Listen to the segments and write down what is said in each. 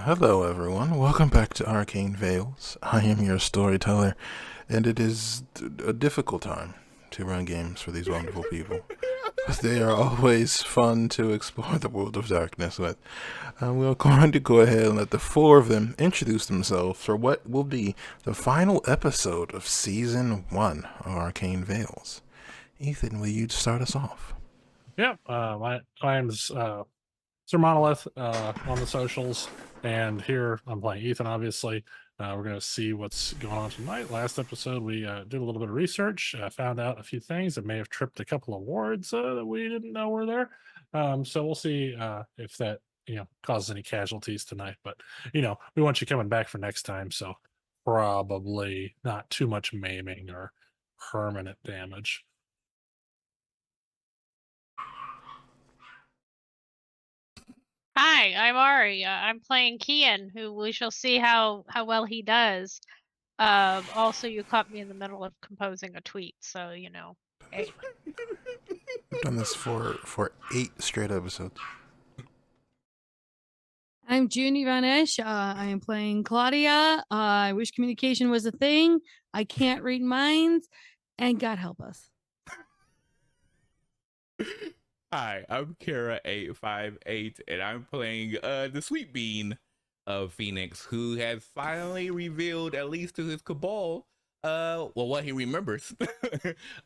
Hello, everyone. Welcome back to Arcane Veils. I am your storyteller, and it is a difficult time to run games for these wonderful people. But they are always fun to explore the world of darkness with. We're going to go ahead and let the four of them introduce themselves for what will be the final episode of Season 1 of Arcane Veils. Ethan, will you start us off? Yeah, my name's Sir Monolith on the socials, and here I'm playing Ethan. Obviously, we're going to see what's going on tonight. Last episode, we did a little bit of research, found out a few things that may have tripped a couple of wards that we didn't know were there. So we'll see if that causes any casualties tonight. But we want you coming back for next time, so probably not too much maiming or permanent damage. Hi, I'm Ari. I'm playing Kian, who we shall see how well he does. Also, you caught me in the middle of composing a tweet, so hey. We've done this for 8 straight episodes. I'm Junie Vanesh. I am playing Claudia. I wish communication was a thing. I can't read minds, and God help us. Hi, I'm Kara858, and I'm playing the Sweet Bean of Phoenix, who has finally revealed, at least to his cabal, what he remembers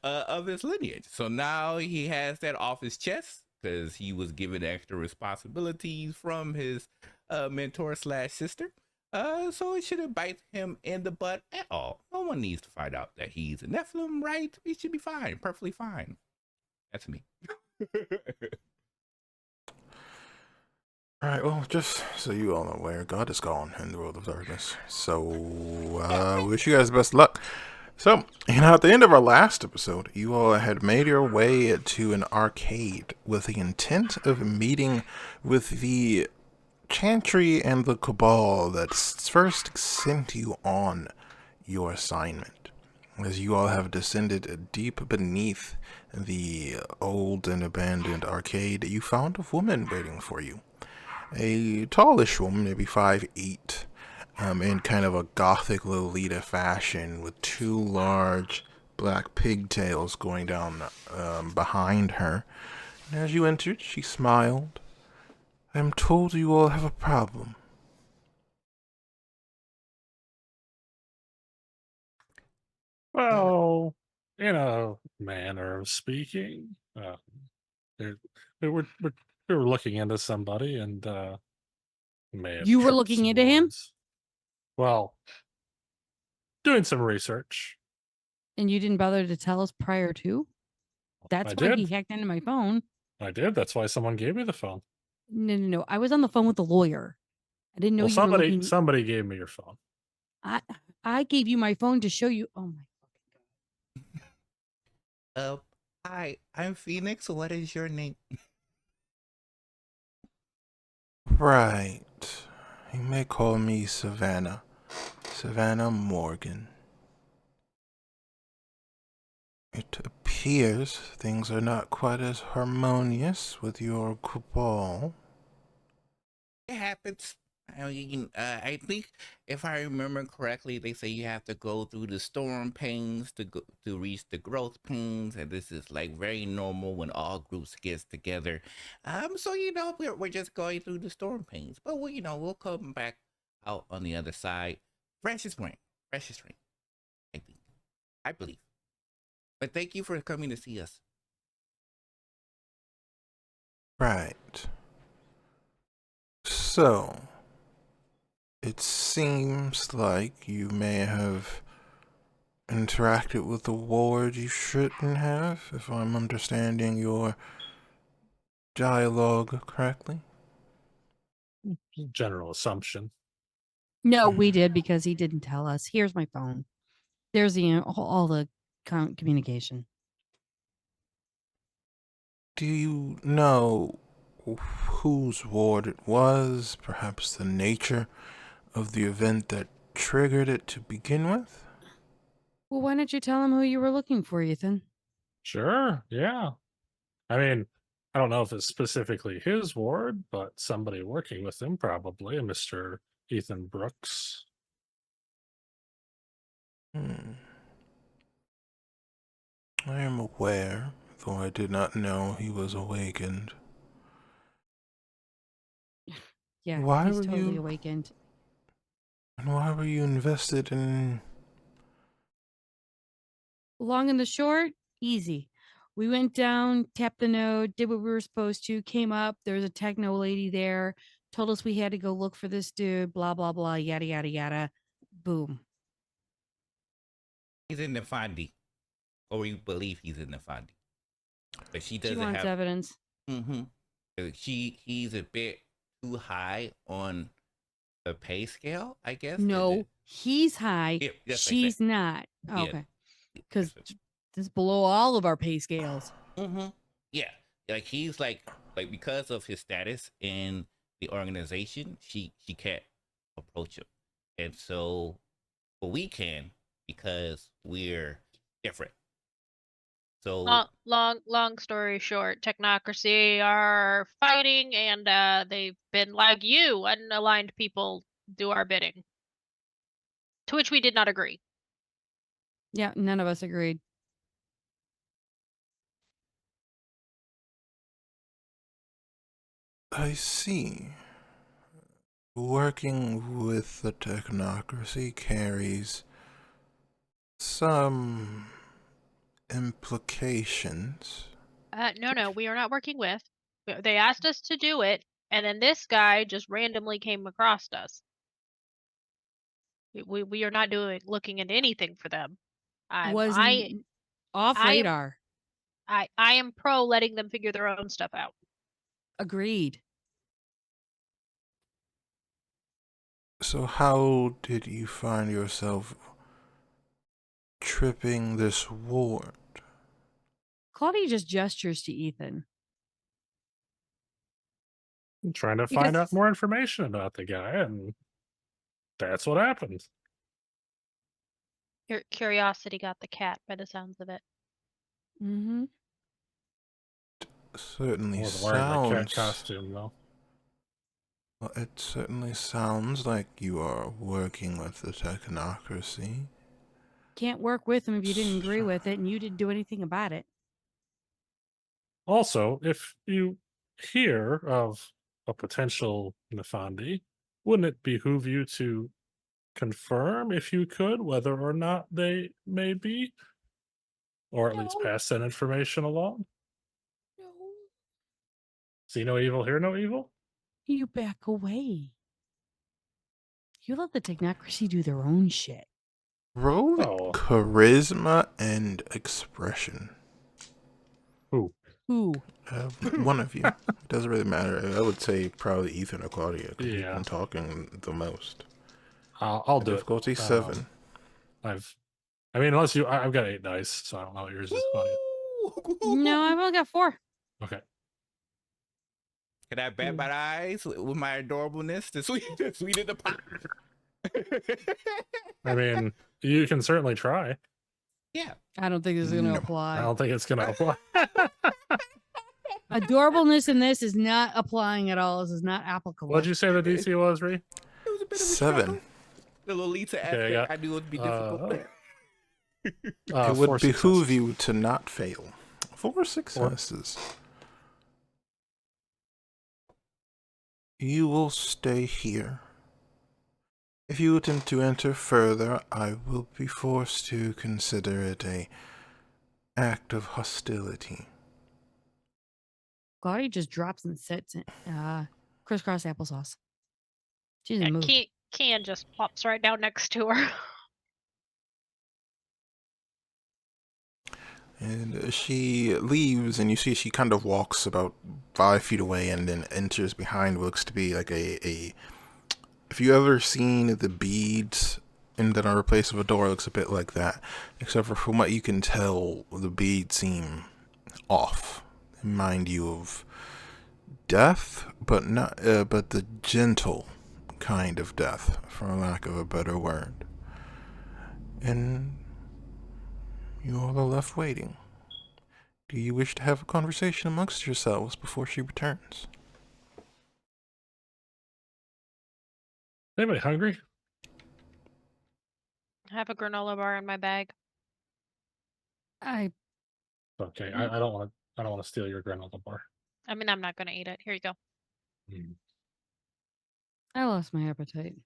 of his lineage. So now he has that off his chest because he was given extra responsibilities from his mentor slash sister. So it shouldn't bite him in the butt at all. No one needs to find out that he's a Nephilim, right? He should be fine, perfectly fine. That's me. Alright, well, just so you all know where God is gone in the world of darkness. So, wish you guys the best luck. So, at the end of our last episode, you all had made your way to an arcade with the intent of meeting with the Chantry and the Cabal that first sent you on your assignment. As you all have descended deep beneath the old and abandoned arcade, you found a woman waiting for you. A tallish woman, maybe 5'8", in kind of a gothic Lolita fashion, with 2 large black pigtails going down behind her. And as you entered, she smiled. I'm told you all have a problem. Well, in a manner of speaking, there- we were looking into somebody, and may have You were tripped looking some into him? wards. Well, doing some research. And you didn't bother to tell us prior to? That's I why he did. hacked into my phone. I did. That's why someone gave me the phone. No. I was on the phone with the lawyer. I didn't know Well, you were looking. somebody gave me your phone. I gave you my phone to show you. Oh my Hi, I'm Phoenix. What is your name? Right. You may call me Savannah. Savannah Morgan. It appears things are not quite as harmonious with your cabal. It happens. I think if I remember correctly, they say you have to go through the storm pains to reach the growth pains, and this is like very normal when all groups gets together. So we're just going through the storm pains, but we'll come back out on the other side, fresh as rain, fresh as rain. I believe. But thank you for coming to see us. Right. So, it seems like you may have interacted with the ward you shouldn't have, if I'm understanding your dialogue correctly. General assumption. No, we did because he didn't tell us. Here's my phone. There's all the communication. Do you know whose ward it was? Perhaps the nature of the event that triggered it to begin with? Well, why don't you tell him who you were looking for, Ethan? Sure. Yeah. I mean, I don't know if it's specifically his ward, but somebody working with him probably, Mr. Ethan Brooks. I am aware, though I did not know he was awakened. Yeah, Why he's were totally you- awakened. And why were you invested in... Long and the short, easy. We went down, tapped the node, did what we were supposed to, came up. There was a techno lady there, told us we had to go look for this dude, blah, blah, blah, yada, yada, yada. Boom. He's in the Fondi, or we believe he's in the Fondi, but she She doesn't wants have. evidence. He's a bit too high on the pay scale, I guess. No, he's high. Yeah, that's what I She's said. not. Yeah. Okay. Because this is below all of our pay scales. Yeah, like he's like because of his status in the organization, she can't approach him, and so, but we can because we're different. So Long story short, technocracy are fighting, and they've been like you, unaligned people do our bidding. To which we did not agree. Yeah, none of us agreed. I see. Working with the technocracy carries some implications. No, we are not working with. They asked us to do it, and then this guy just randomly came across us. We are not looking into anything for them. Was off I am- radar. I am pro letting them figure their own stuff out. Agreed. So how did you find yourself tripping this ward? Claudia just gestures to Ethan. I'm trying to Because- find out more information about the guy, and that's what happened. Your curiosity got the cat by the sounds of it. Mm-hmm. Certainly I wasn't wearing my cat sounds... costume, though. Well, it certainly sounds like you are working with the technocracy. Can't work with him if you didn't agree with it, and you didn't do anything about it. Also, if you hear of a potential Nefandi, wouldn't it behoove you to confirm, if you could, whether or not they may be? Or at least No. pass that information along? No. See no evil, hear no evil? You back away. You let the technocracy do their own shit. Roll Oh. charisma and expression. Who? One of you. It doesn't really matter. I would say probably Ethan or Claudia, because you've Yeah. been talking the most. I'll do it. Difficulty 7. I've got 8 dice, so I don't know what yours is, Claudia. No, I've only got 4. Okay. Can I bat my eyes with my adorableness? The sweet in the pot. I mean, you can certainly try. Yeah. I don't think this is going to No. I apply. don't think it's going to apply. Adorableness in this is not applying at all. This is not applicable. What'd you say the DC was, Ree? It was a bit of a 7. struggle. The Lolita Okay, aspect, got- I knew it would be difficult. It would 4 behoove successes. you to not fail. 4 successes. You will stay here. If you attempt to enter further, I will be forced to consider it a act of hostility. Claudia just drops and sits in crisscross applesauce. She doesn't And move. Kian just plops right down next to her. And she leaves, and you see she kind of walks about 5 feet away and then enters behind what looks to be like a if you ever seen the beads in that are a place of a door, it looks a bit like that. Except for from what you can tell, the beads seem off. They remind you of death, but not but the gentle kind of death, for lack of a better word. And you all are left waiting. Do you wish to have a conversation amongst yourselves before she returns? Anybody hungry? I have a granola bar in my bag. I Okay, I don't want to. I don't want to steal your granola bar. I mean, I'm not gonna eat it. Here you go. Mm. I lost my appetite.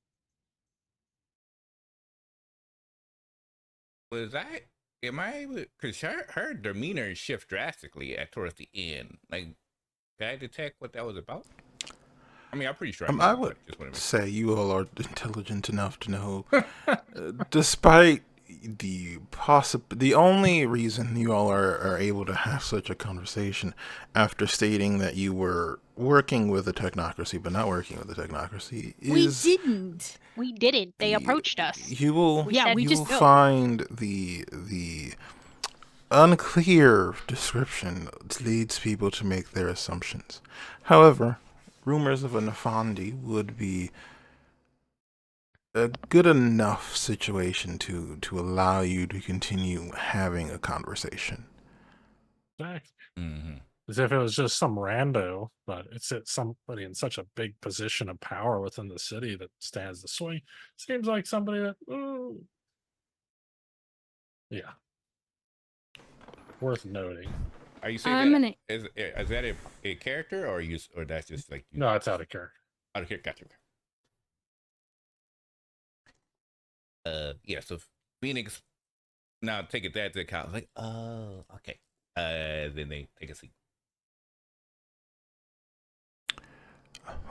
Was I? Am I able? Because her demeanor shift drastically at towards the end. Like, did I detect what that was about? I mean, I'm pretty sure I I know, would but just want to say you all are intelligent enough to know, despite the only reason you all are able to have such a conversation after stating that you were working with the technocracy but not working with the technocracy is We didn't. We didn't. They approached us. you will We Yeah, said we you just will know. find the unclear description leads people to make their assumptions. However, rumors of a Nafandi would be a good enough situation to allow you to continue having a conversation. Exactly. Mm-hmm. As if it was just some rando, but it's somebody in such a big position of power within the city that stands the swing. Seems like somebody that, yeah, worth noting. Are you saying I'm that gonna. is that a character or you or that's just like you No, it's out of character. out of here? Gotcha. Yeah. So Phoenix now take it that to account. Like, oh, okay. Then they take a seat.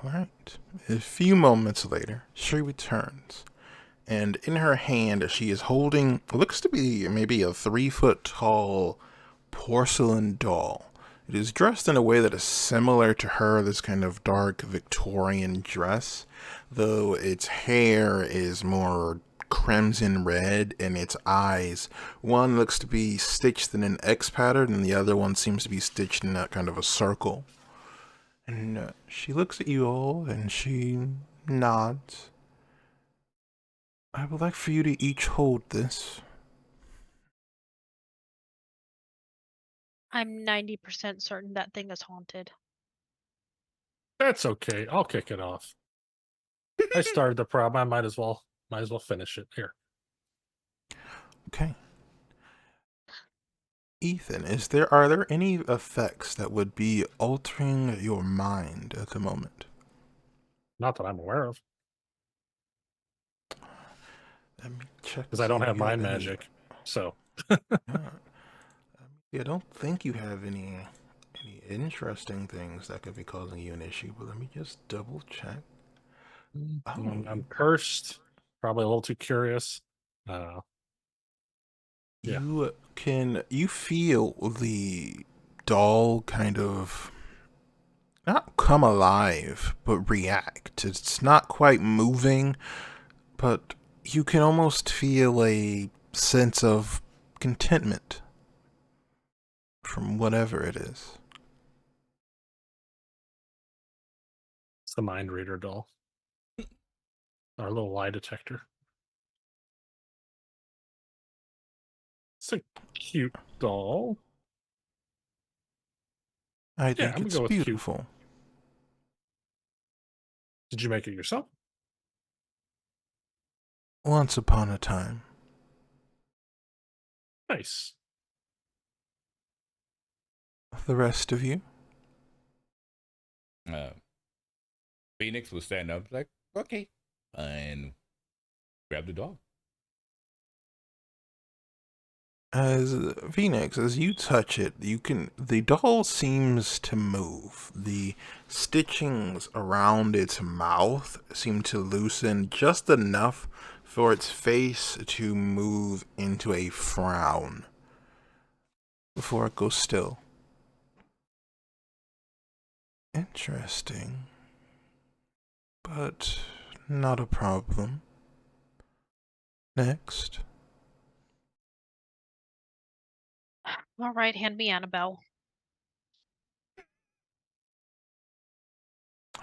Alright. A few moments later, she returns, and in her hand she is holding what looks to be maybe a 3-foot tall porcelain doll. It is dressed in a way that is similar to her, this kind of dark Victorian dress, though its hair is more crimson red and its eyes, one looks to be stitched in an X pattern and the other one seems to be stitched in that kind of a circle. And she looks at you all and she nods. I would like for you to each hold this. I'm 90% certain that thing is haunted. That's okay. I'll kick it off. I started the problem. I might as well finish it here. Okay. Ethan, are there any effects that would be altering your mind at the moment? Not that I'm aware of, Let me check. because I don't have mind magic. So Yeah, I don't think you have any interesting things that could be causing you an issue, but let me just double check. I'm cursed. Probably a little too curious. Yeah. You feel the doll kind of not come alive, but react. It's not quite moving, but you can almost feel a sense of contentment from whatever it is. It's the mind reader doll. Our little lie detector. It's a cute doll. I Yeah, think I'm gonna it's go with cute. beautiful. Did you make it yourself? Once upon a time. Nice. The rest of you? Phoenix will stand up like, okay, and grab the dog. As Phoenix, as you touch it, the doll seems to move. The stitchings around its mouth seem to loosen just enough for its face to move into a frown before it goes still. Interesting. But not a problem. Next. All right, hand me Annabelle.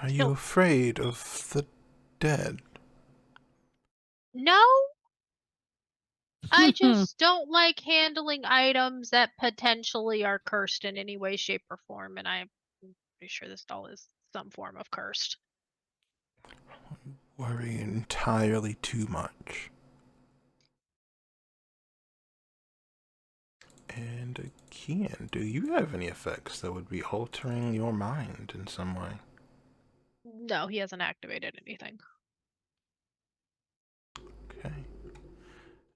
Are you Still- afraid of the dead? No, I just don't like handling items that potentially are cursed in any way, shape, or form, and I'm pretty sure this doll is some form of cursed. Worry entirely too much. And Kian, do you have any effects that would be altering your mind in some way? No, he hasn't activated anything. Okay.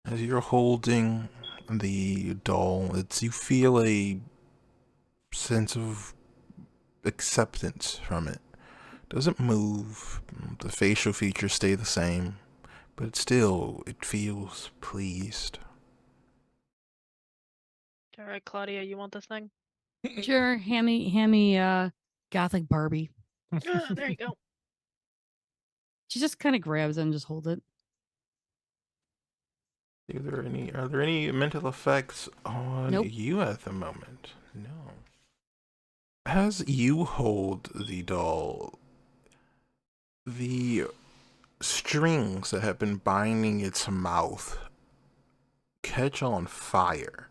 As you're holding the doll, you feel a sense of acceptance from it. Doesn't move, the facial features stay the same, but still, it feels pleased. All right, Claudia, you want this thing? Sure, hand me Gothic Barbie. There you go. She just kind of grabs it and just hold it. Are there any mental effects on Nope. you at the moment? No. As you hold the doll, the strings that have been binding its mouth catch on fire.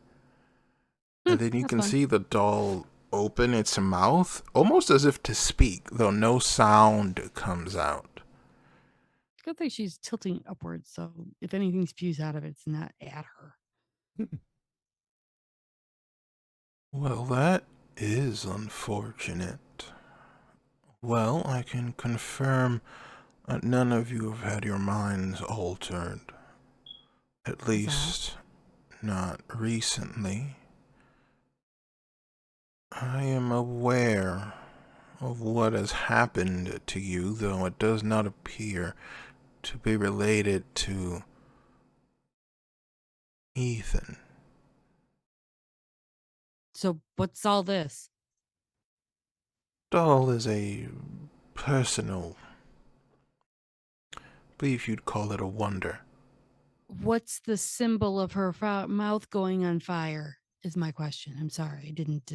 And then you That's can fun. see the doll open its mouth, almost as if to speak, though no sound comes out. Good thing she's tilting upwards, so if anything spews out of it, it's not at her. Well, that is unfortunate. Well, I can confirm that none of you have had your minds altered. At least, not recently. I am aware of what has happened to you, though it does not appear to be related to Ethan. So what's all this? Doll is a personal, I believe you'd call it a wonder. What's the symbol of her mouth going on fire? Is my question. I'm sorry, I didn't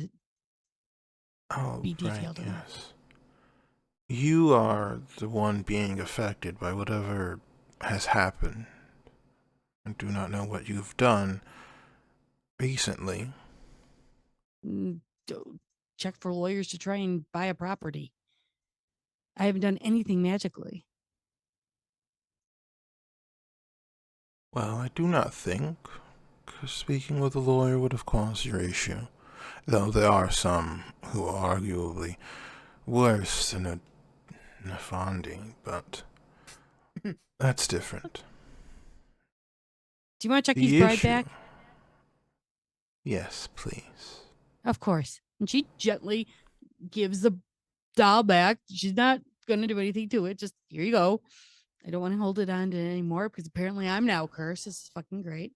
Oh, be right, detailed enough. yes. You are the one being affected by whatever has happened. I do not know what you've done recently. Check for lawyers to try and buy a property. I haven't done anything magically. Well, I do not think, 'cause speaking with a lawyer would have caused your issue. Though there are some who are arguably worse than a Nefandi, but that's different. Do you want Chucky's The bride issue... back? Yes, please. Of course. And she gently gives the doll back. She's not going to do anything to it. Just here you go. I don't want to hold it on to it anymore because apparently I'm now cursed. This is fucking great.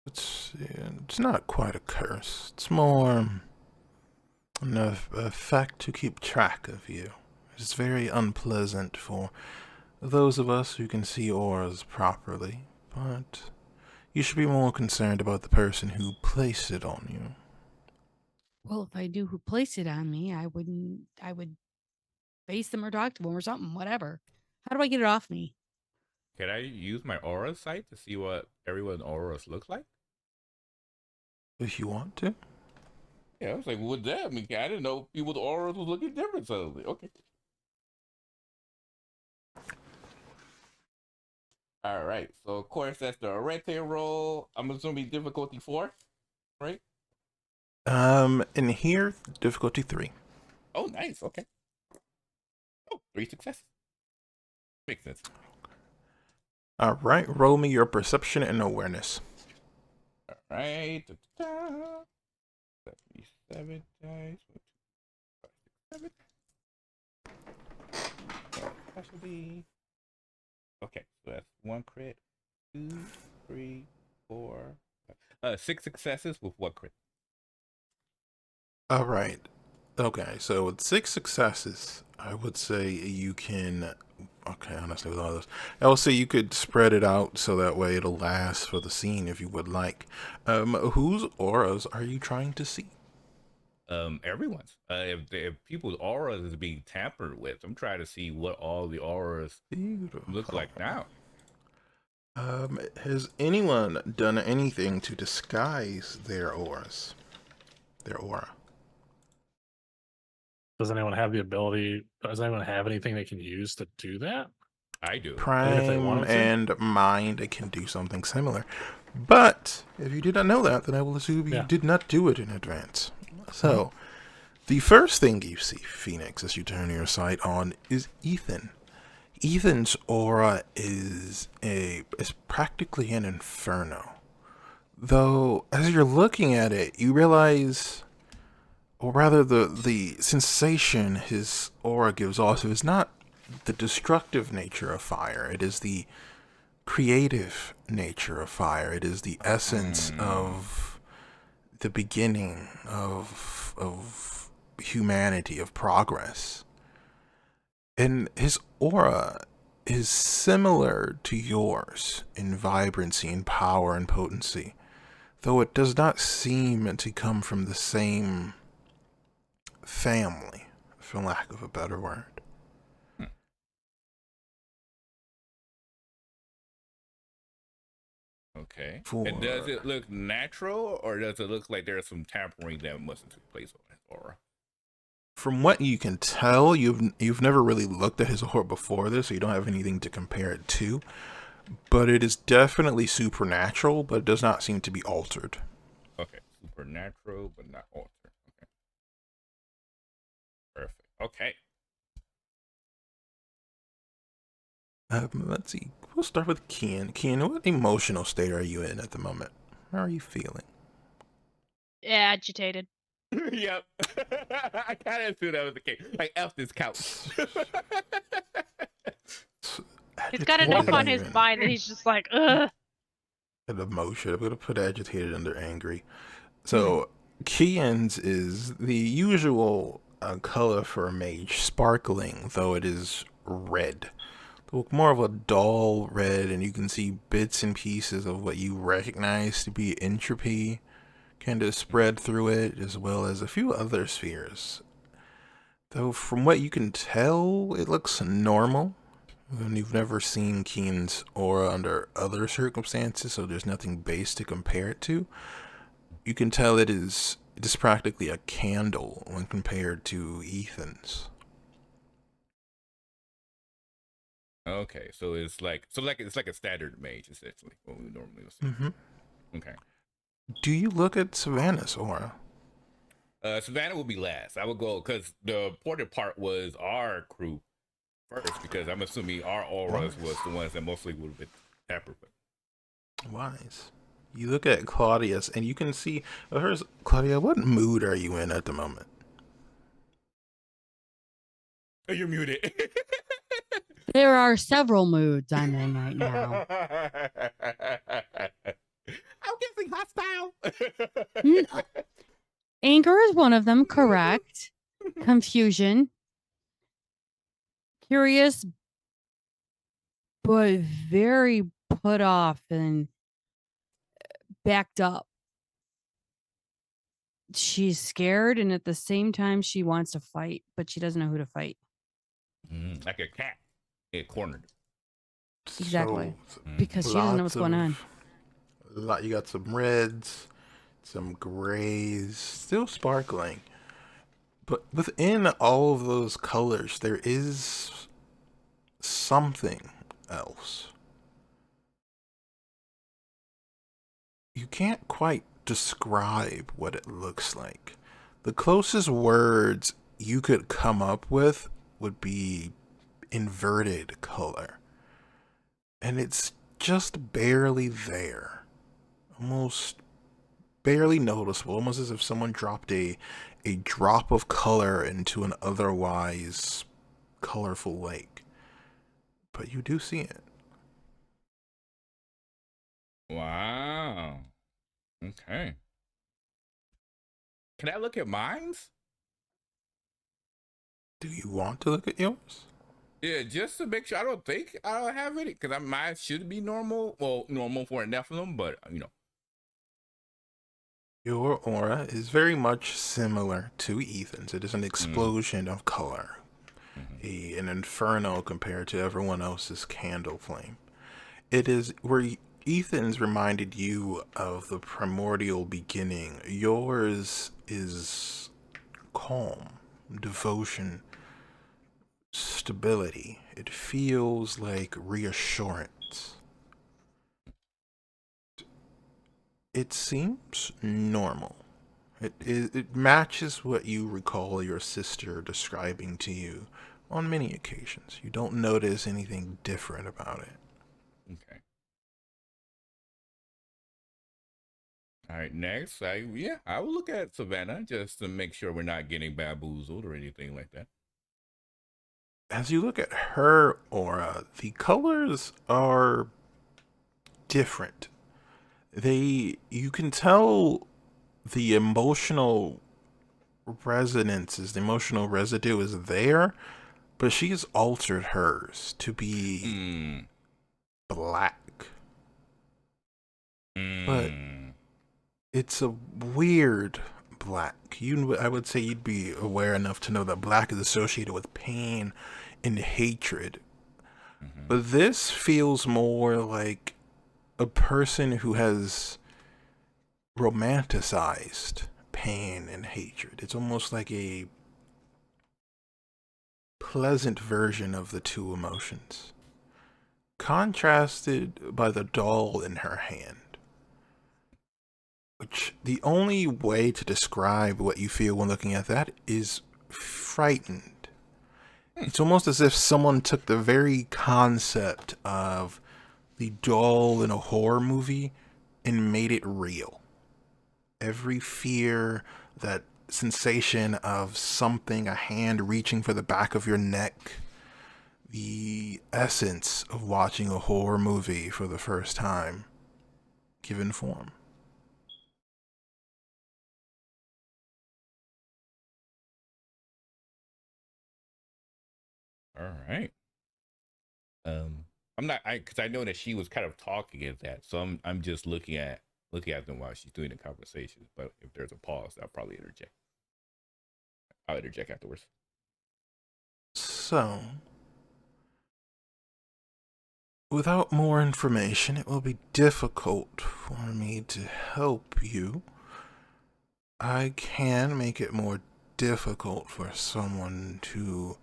It's not quite a curse. It's more an effect to keep track of you. It's very unpleasant for those of us who can see auras properly, but you should be more concerned about the person who placed it on you. Well, if I knew who placed it on me, I would face them or talk to them or something, whatever. How do I get it off me? Can I use my aura sight to see what everyone's auras look like? If you want to. Yeah, I was like, what that mean? I didn't know people's auras was looking different suddenly. Okay. All right. So of course that's the Arete roll. I'm assuming difficulty 4, right? In here, difficulty 3. Oh, nice. Okay. Oh, 3 successes. Makes sense. All right, roll me your perception and awareness. All right. 77 dice. 7. Specialty. Okay, so that's 1 crit, 2, 3, 4, 6 successes with 1 crit. All right. Okay, so with 6 successes, I would say you can... Okay, honestly, with all those, I will say you could spread it out so that way it'll last for the scene if you would like. Whose auras are you trying to see? Everyone's. If people's auras is being tampered with, I'm trying to see what all the auras Beautiful. look like now. Has anyone done anything to disguise their auras? Their aura? Does anyone have the ability? Does anyone have anything they can use to do that? I do. If they Prime wanted to? and Mind can do something similar. But if you did not know that, then I will assume you Yeah. did not do it in advance. So, the first thing you see, Phoenix, as you turn your sight on, is Ethan. Ethan's aura is practically an inferno. Though, as you're looking at it, you realize, or rather the sensation his aura gives off is not the destructive nature of fire. It is the creative nature of fire. It is the essence of the beginning of humanity, of progress. And his aura is similar to yours in vibrancy and power and potency, though it does not seem to come from the same family, for lack of a better word. Okay. For- And does it look natural, or does it look like there's some tampering that must have took place on his aura? From what you can tell, you've never really looked at his aura before this, so you don't have anything to compare it to. But it is definitely supernatural, but it does not seem to be altered. Okay. Supernatural, but not altered. Okay. Perfect. Okay. Let's see. We'll start with Kian. Kian, what emotional state are you in at the moment? How are you feeling? Agitated. Yep. I kind of assumed that was the case. Like, F this couch. He's got Agitated enough on isn't his even mind that he's just like, ugh. an emotion. I'm gonna put agitated under angry. So Kian's is the usual color for a mage, sparkling, though it is red. Look more of a dull red, and you can see bits and pieces of what you recognize to be entropy kind of spread through it, as well as a few other spheres. Though from what you can tell, it looks normal. And you've never seen Keen's aura under other circumstances, so there's nothing base to compare it to. You can tell it is practically a candle when compared to Ethan's. Okay, so it's like a standard mage essentially. What we normally would see. Mm-hmm. Okay. Do you look at Savannah's aura? Savannah would be last. I would go because the important part was our crew first, because I'm assuming our auras was the ones that mostly would have been tampered with. Wise. You look at Claudia's, and you can see hers. Claudia, what mood are you in at the moment? Oh, you're muted. There are several moods I'm in right now. I'm guessing hostile. Anger is one of them, correct. Confusion. Curious, but very put off and backed up. She's scared, and at the same time, she wants to fight, but she doesn't know who to fight. Like a cat, it cornered. Exactly. So, Because she doesn't know what's going on. You got some reds, some grays, still sparkling. But within all of those colors, there is something else. You can't quite describe what it looks like. The closest words you could come up with would be inverted color. And it's just barely there. Almost barely noticeable, almost as if someone dropped a drop of color into an otherwise colorful lake. But you do see it. Wow. Okay. Can I look at mines? Do you want to look at yours? Yeah, just to make sure. I don't have any, because mine should be normal. Well, normal for a Nephilim, but Your aura is very much similar to Ethan's. It is an explosion of color. An inferno compared to everyone else's candle flame. it is where Ethan's reminded you of the primordial beginning. Yours is calm, devotion, stability. It feels like reassurance. It seems normal. It matches what you recall your sister describing to you on many occasions. You don't notice anything different about it. Okay. All right, next, I will look at Savannah just to make sure we're not getting bamboozled or anything like that. As you look at her aura, the colors are different. You can tell the emotional resonances, the emotional residue is there, but she's altered hers to be black. But it's a weird black. I would say you'd be aware enough to know that black is associated with pain and hatred. But this feels more like a person who has romanticized pain and hatred. It's almost like a pleasant version of the two emotions, contrasted by the doll in her hand. Which, the only way to describe what you feel when looking at that is frightened. It's almost as if someone took the very concept of the doll in a horror movie and made it real. Every fear, that sensation of something, a hand reaching for the back of your neck, the essence of watching a horror movie for the first time, given form. All right. I'm not, because I know that she was kind of talking at that, so I'm just looking at them while she's doing the conversation. But if there's a pause, I'll probably interject. I'll interject afterwards. So, without more information, it will be difficult for me to help you. I can make it more difficult for someone to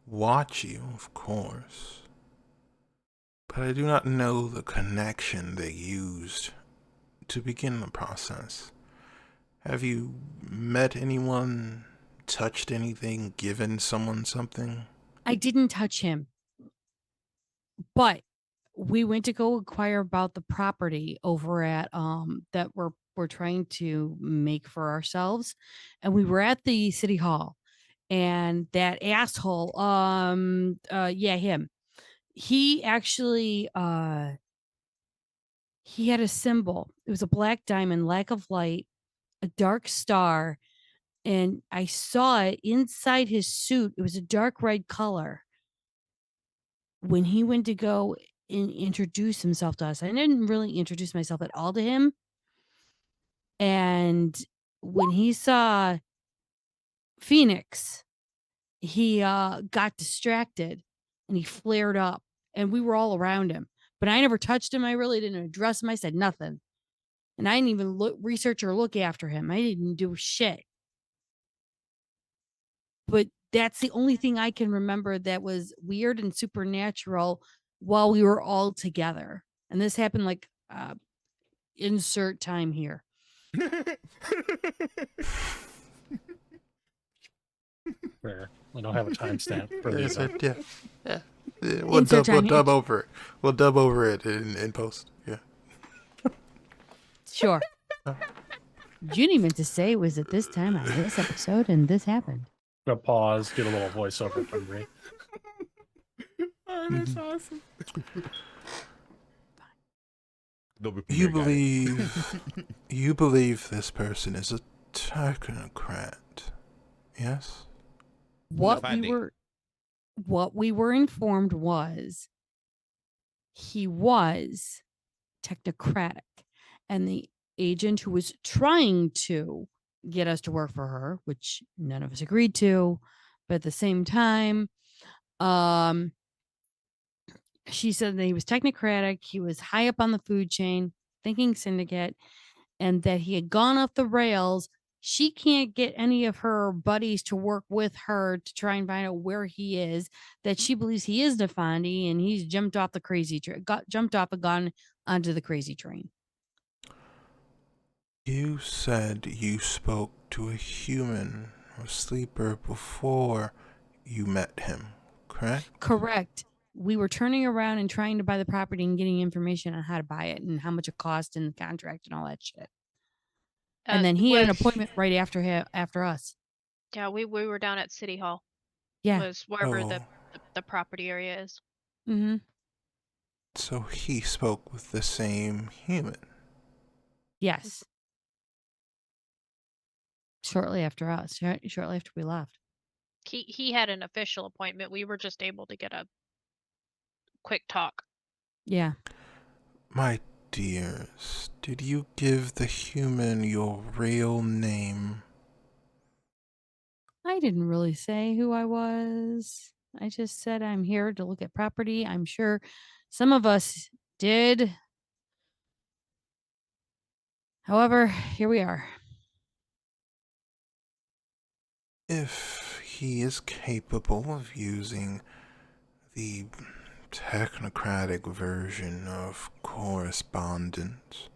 watch you, of course. But I do not know the connection they used to begin the process. Have you met anyone, touched anything, given someone something? I didn't touch him, but we went to go inquire about the property over at that we're trying to make for ourselves, and we were at the city hall, and that asshole him, he actually he had a symbol. It was a black diamond, lack of light, a dark star, and I saw it inside his suit. It was a dark red color. When he went to go and introduce himself to us, I didn't really introduce myself at all to him. And when he saw Phoenix, he got distracted and he flared up, and we were all around him. But I never touched him. I really didn't address him. I said nothing. And I didn't even research or look after him. I didn't do shit. But that's the only thing I can remember that was weird and supernatural while we were all together. And this happened like insert time here. Fair. I don't have a timestamp for these. Yeah. We'll dub over it. We'll dub over it in post. Yeah. Sure. Junie meant to say it was at this time on this episode and this happened. Go pause, get a little voiceover from me. Oh, that's awesome. You believe this person is a technocrat, yes? What we were informed was he was technocratic, and the agent who was trying to get us to work for her, which none of us agreed to, but at the same time, She said that he was technocratic, he was high up on the food chain, thinking syndicate, and that he had gone off the rails. She can't get any of her buddies to work with her to try and find out where he is. That she believes he is Defandi, and he's jumped off the crazy train, jumped off and gone onto the crazy train. You said you spoke to a human or sleeper before you met him, correct? Correct. We were turning around and trying to buy the property and getting information on how to buy it and how much it cost and the contract and all that shit. And then he had an appointment right after us. Yeah, we were down at City Hall. Yeah. Was wherever Oh. the property area is. Mm-hmm. So he spoke with the same human. Yes. Shortly after us. Shortly after we left. He had an official appointment. We were just able to get a quick talk. Yeah. My dears, did you give the human your real name? I didn't really say who I was. I just said I'm here to look at property. I'm sure some of us did. However, here we are. If he is capable of using the technocratic version of correspondence,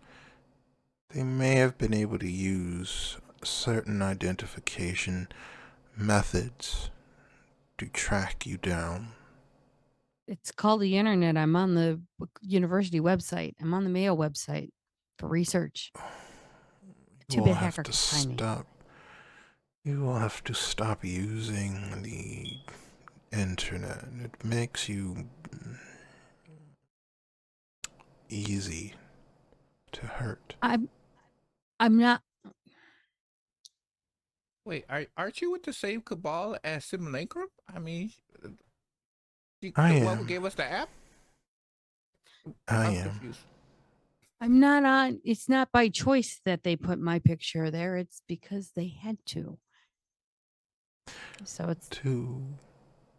they may have been able to use certain identification methods to track you down. It's called the internet. I'm on the university website. I'm on the Mayo website for research. You Too will bad have hacker to could find me. stop. You will have to stop using the internet. It makes you easy to hurt. I'm not. Wait, aren't you with the same cabal as Simulacrum? I mean, I the one who am. gave us the app? I I'm am. confused. I'm not on. It's not by choice that they put my picture there. It's because they had to. So it's To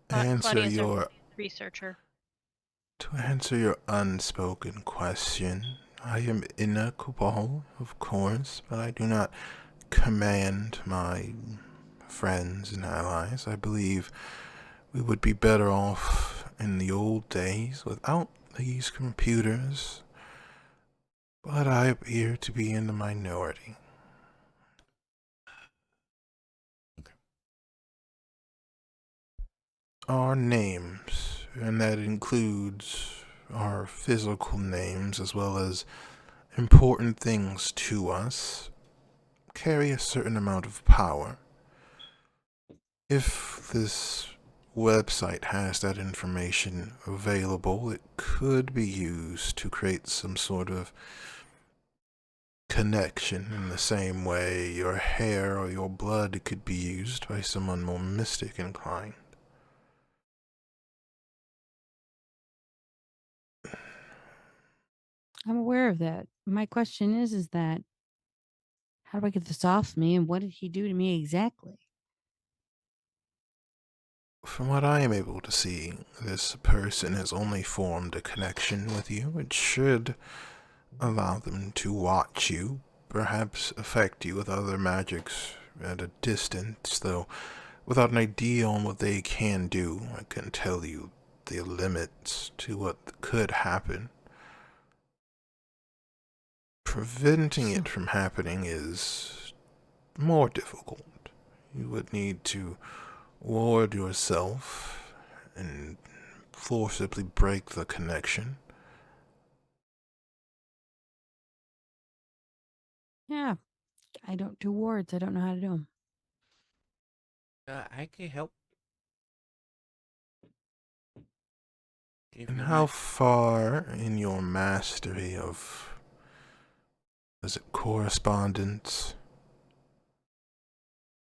answer Claudia's your a researcher. To answer your unspoken question, I am in a cabal, of course, but I do not command my friends and allies. I believe we would be better off in the old days without these computers, but I appear to be in the minority. Our names, and that includes our physical names as well as important things to us, carry a certain amount of power. If this website has that information available, it could be used to create some sort of connection in the same way your hair or your blood could be used by someone more mystic inclined. I'm aware of that. My question is that how do I get this off me, and what did he do to me exactly? From what I am able to see, this person has only formed a connection with you. It should allow them to watch you, perhaps affect you with other magics at a distance, though without an idea on what they can do, I can tell you the limits to what could happen. Preventing it from happening is more difficult. You would need to ward yourself and forcibly break the connection. Yeah, I don't do wards. I don't know how to do them. I can help. Give And you how my- far in your mastery of, is it correspondence,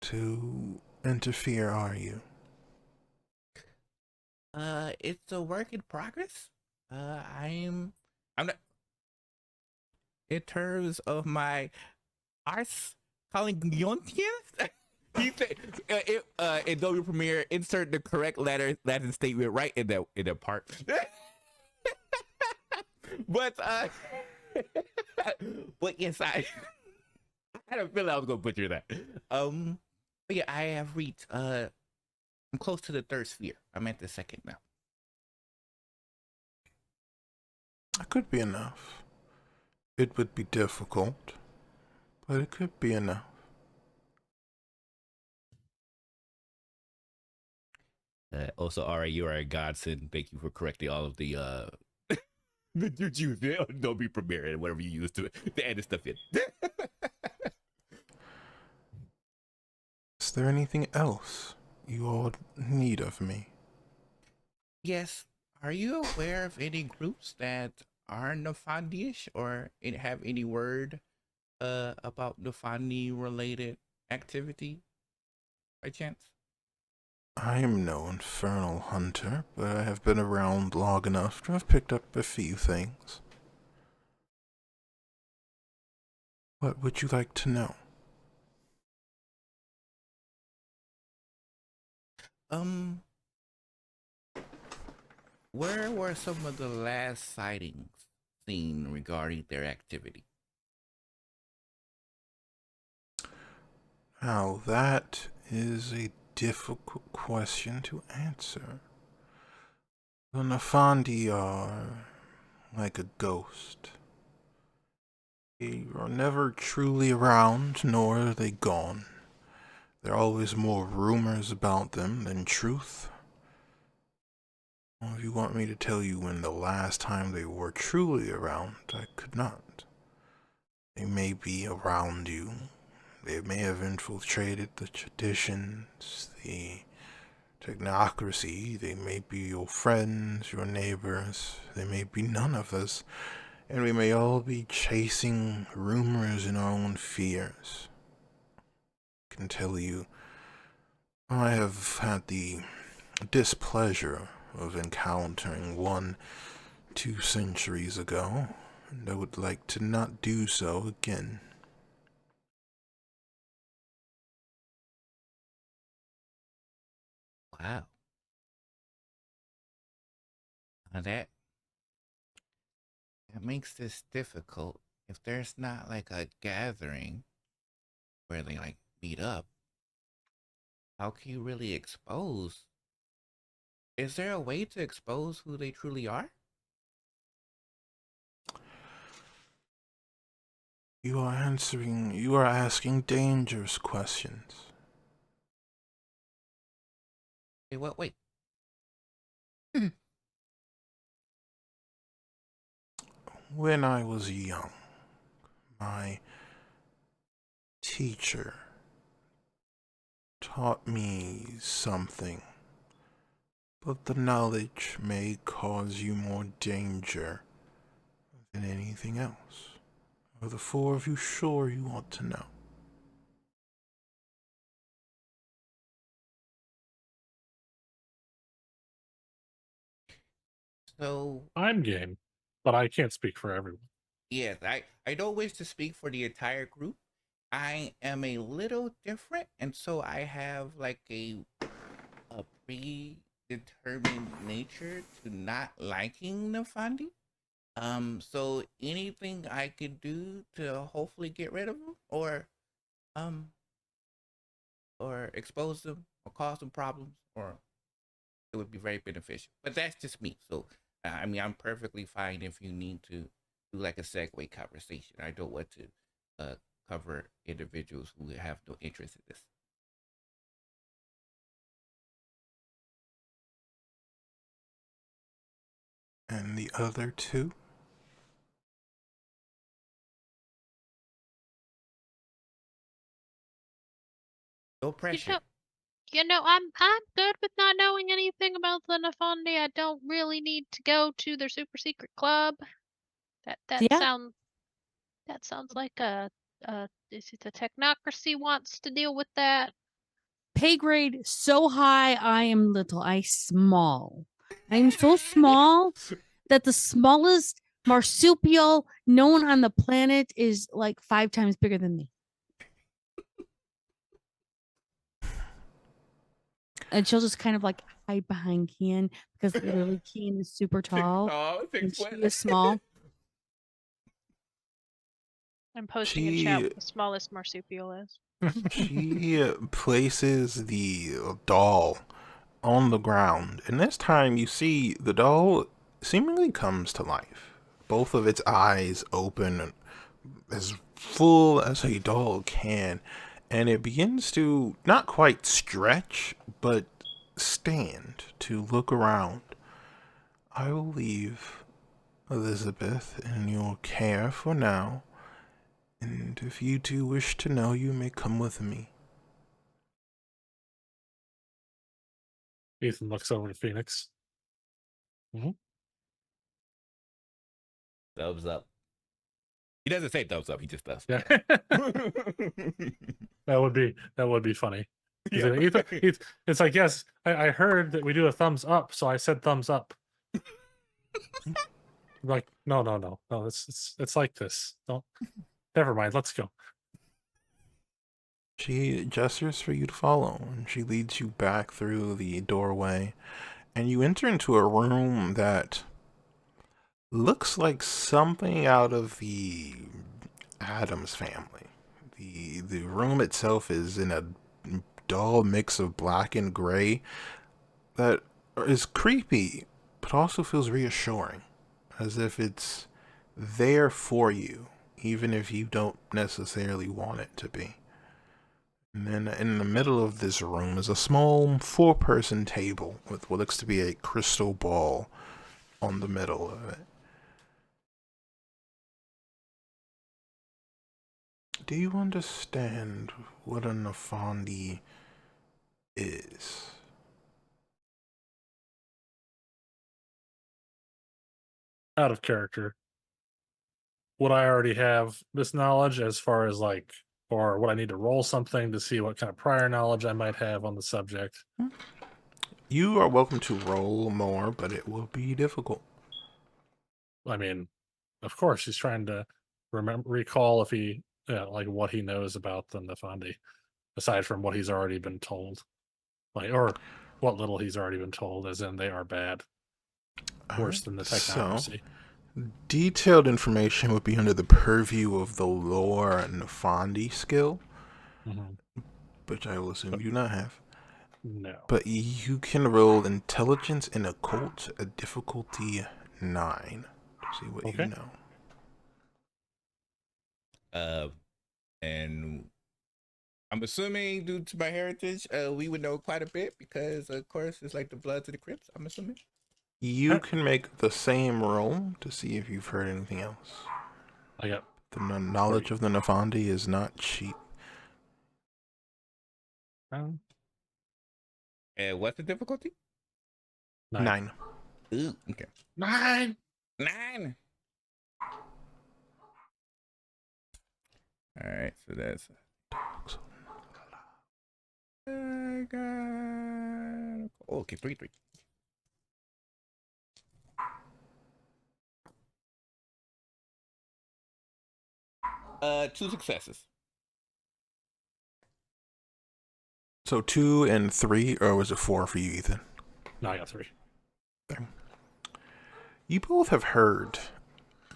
to interfere are you? It's a work in progress. I'm not. In terms of my arts cognitions, he said, in Adobe Premiere, insert the correct Latin statement right in that part. But but yes, I had a feeling I was gonna butcher that. But yeah, I have reached I'm close to the third sphere. I'm at the second now. That could be enough. It would be difficult, but it could be enough. Also, Ari, you are a godsend. Thank you for correcting all of the the juju. Don't be premiering whatever you use to edit stuff in. Is there anything else you all need of me? Yes. Are you aware of any groups that are Nefandi-ish or have any word about Nefandi related activity by chance? I am no infernal hunter, but I have been around long enough to have picked up a few things. What would you like to know? Where were some of the last sightings seen regarding their activity? Now, that is a difficult question to answer. The Nefandi are like a ghost. They are never truly around, nor are they gone. There are always more rumors about them than truth. Well, if you want me to tell you when the last time they were truly around, I could not. They may be around you. They may have infiltrated the traditions, the technocracy. They may be your friends, your neighbors. They may be none of us. And we may all be chasing rumors in our own fears. I can tell you, I have had the displeasure of encountering one 2 centuries ago, and I would like to not do so again. Wow. Now that makes this difficult. If there's not like a gathering where they like meet up, how can you really expose? Is there a way to expose who they truly are? You are asking dangerous questions. Hey, what? Wait. When I was young, my teacher taught me something, but the knowledge may cause you more danger than anything else. Are the 4 of you sure you want to know? So I'm game, but I can't speak for everyone. yes, I don't wish to speak for the entire group. I am a little different, and so I have like a predetermined nature to not liking Nefandi. So anything I could do to hopefully get rid of them, um, or expose them, or cause them problems, or it would be very beneficial. But that's just me. So I mean, I'm perfectly fine if you need to do like a segue conversation. I don't want to cover individuals who have no interest in this. And the other 2? No pressure. I'm good with not knowing anything about the Nefandi. I don't really need to go to their super secret club. That Yeah. sounds like is it the technocracy wants to deal with that? Pay grade so high, I am little. I small. I am so small that the smallest marsupial known on the planet is like 5 times bigger than me. And she'll just kind of like hide behind Kian because literally Kian is super tall Oh, and 6 she foot. is small. I'm posting in chat what the smallest marsupial is. She places the doll on the ground, and this time you see the doll seemingly comes to life. Both of its eyes open as full as a doll can, and it begins to not quite stretch, but stand to look around. I will leave Elizabeth in your care for now, and if you two wish to know, you may come with me. Ethan looks over to Phoenix. Thumbs up. He doesn't say thumbs up. He just does. Yeah. That would be funny. Yeah. It's like, yes, I heard that we do a thumbs up, so I said thumbs up. Like, no, it's like this. Don't. Never mind. Let's go. She gestures for you to follow, and she leads you back through the doorway, and you enter into a room that looks like something out of the Addams Family. The room itself is in a dull mix of black and gray that is creepy, but also feels reassuring, as if it's there for you, even if you don't necessarily want it to be. And then in the middle of this room is a small 4-person table with what looks to be a crystal ball on the middle of it. Do you understand what a Nafandi is? Out of character. Would I already have this knowledge as far as like, or would I need to roll something to see what kind of prior knowledge I might have on the subject? You are welcome to roll more, but it will be difficult. I mean, of course, he's trying to recall if he, like what he knows about the Nefandi, aside from what he's already been told, like, or what little he's already been told, as in they are bad, worse than the technocracy. So, detailed information would be under the purview of the lore and Nefandi skill, which I will assume you do not have. No. But you can roll intelligence and occult at difficulty 9 to see what you know. And I'm assuming due to my heritage, we would know quite a bit because, of course, it's like the Bloods of the Crips. I'm assuming. You can make the same roll to see if you've heard anything else. I got the knowledge of the Nefandi is not cheap. And what's the difficulty? 9. Ooh, okay. 9. All right, so that's. Okay, 3. 2 successes. So 2 and 3, or was it 4 for you, Ethan? No, I got 3. You both have heard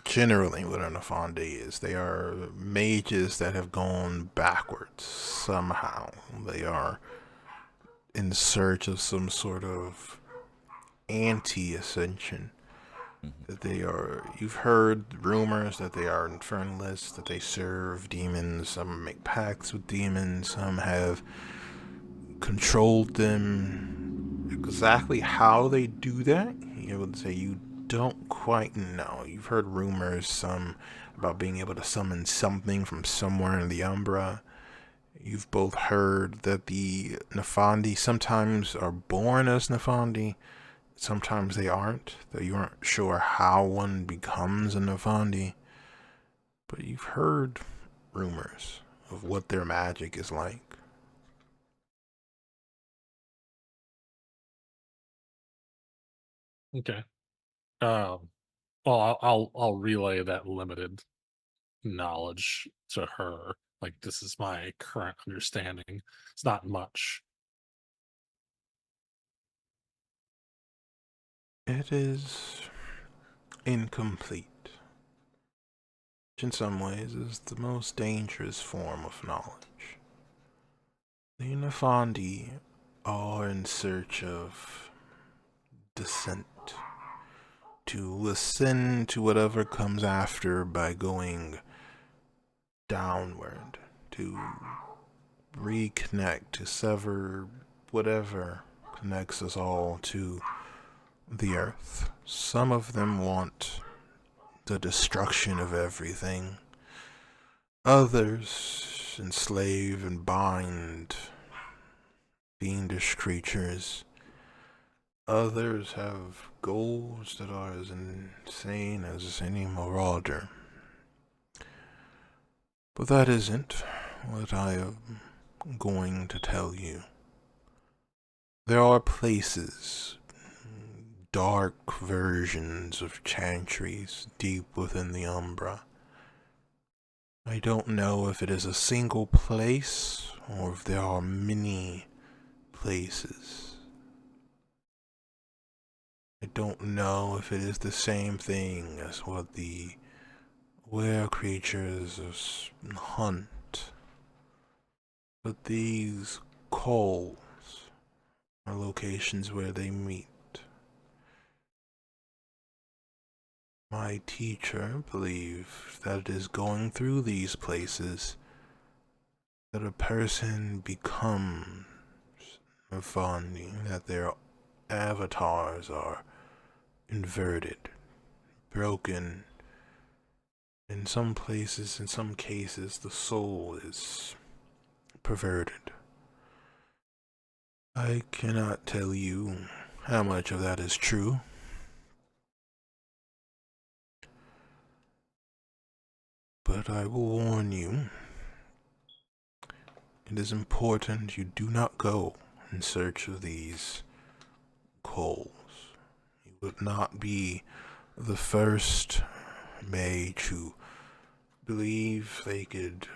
generally what a Nefandi is. They are mages that have gone backwards somehow. They are in search of some sort of anti-ascension. That they are, you've heard rumors that they are infernalists, that they serve demons, some make pacts with demons, some have controlled them. Exactly how they do that, I would say you don't quite know. You've heard rumors, some about being able to summon something from somewhere in the Umbra. You've both heard that the Nefandi sometimes are born as Nefandi, sometimes they aren't, though you aren't sure how one becomes a Nefandi. But you've heard rumors of what their magic is like. Okay. Well, I'll relay that limited knowledge to her. Like, this is my current understanding. It's not much. It is incomplete. in some ways is the most dangerous form of knowledge. The Nefandi are in search of descent, to listen to whatever comes after by going downward, to reconnect, to sever whatever connects us all to the earth. Some of them want the destruction of everything. Others enslave and bind fiendish creatures. Others have goals that are as insane as any marauder. But that isn't what I am going to tell you. There are places, dark versions of chantries deep within the Umbra. I don't know if it is a single place or if there are many places. I don't know if it is the same thing as what the were creatures hunt, but these calls are locations where they meet. My teacher believed that it is going through these places that a person becomes Nefandi, that their avatars are inverted, broken. In some places, in some cases, the soul is perverted. I cannot tell you how much of that is true. But I will warn you, it is important you do not go in search of these coals. You would not be the first mage who believe they could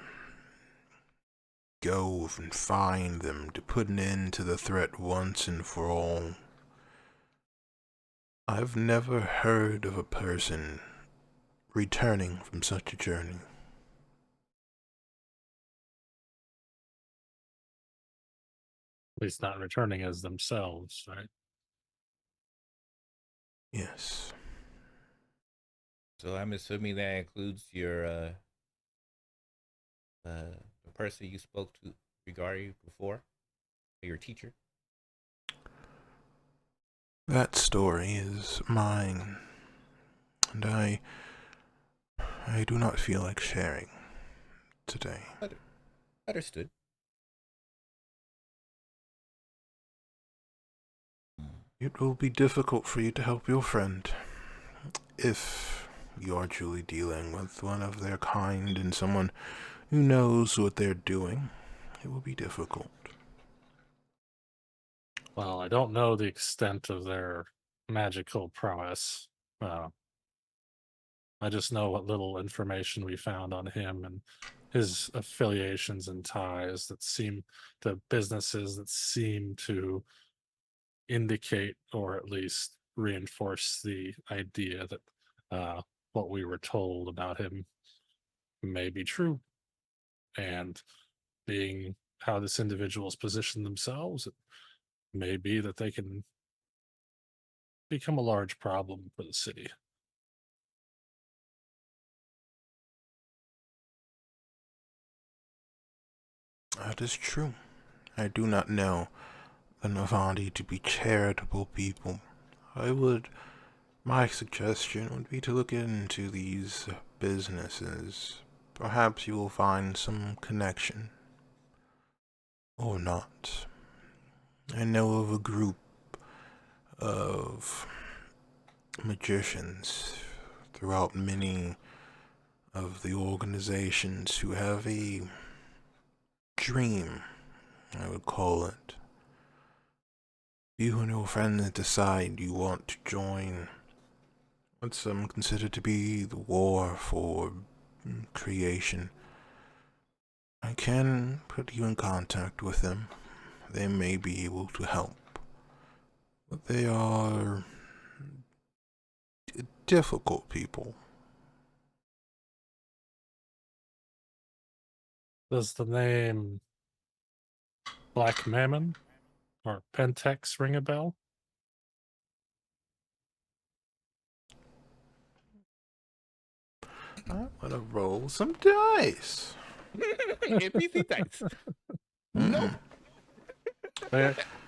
go and find them to put an end to the threat once and for all. I've never heard of a person returning from such a journey. At least not returning as themselves, right? Yes. So I'm assuming that includes your the person you spoke to regarding before, your teacher. That story is mine, and I do not feel like sharing today. Understood. It will be difficult for you to help your friend if you are truly dealing with one of their kind and someone who knows what they're doing. It will be difficult. Well, I don't know the extent of their magical prowess. I just know what little information we found on him and his affiliations and ties that seem to businesses that seem to indicate or at least reinforce the idea that what we were told about him may be true. And being how this individual's positioned themselves, it may be that they can become a large problem for the city. That is true. I do not know the Navandi to be charitable people. My suggestion would be to look into these businesses. Perhaps you will find some connection. Or not. I know of a group of magicians throughout many of the organizations who have a dream, I would call it. You and your friends decide you want to join what some consider to be the war for creation. I can put you in contact with them. They may be able to help. But they are difficult people. Does the name Black Mammon or Pentex ring a bell? I'm gonna roll some dice. NPC dice. Nope.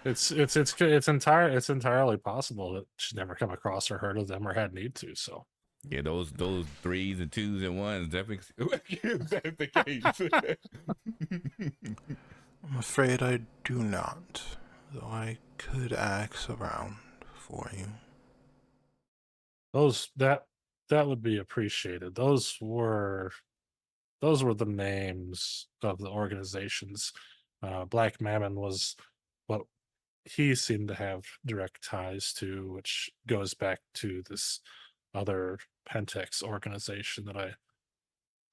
It's entirely possible that she's never come across or heard of them or had need to. So Yeah, those 3s and 2s and 1s definitely that's the case. I'm afraid I do not, though I could ask around for you. those that would be appreciated. Those were the names of the organizations. Black Mammon was what he seemed to have direct ties to, which goes back to this other Pentex organization that I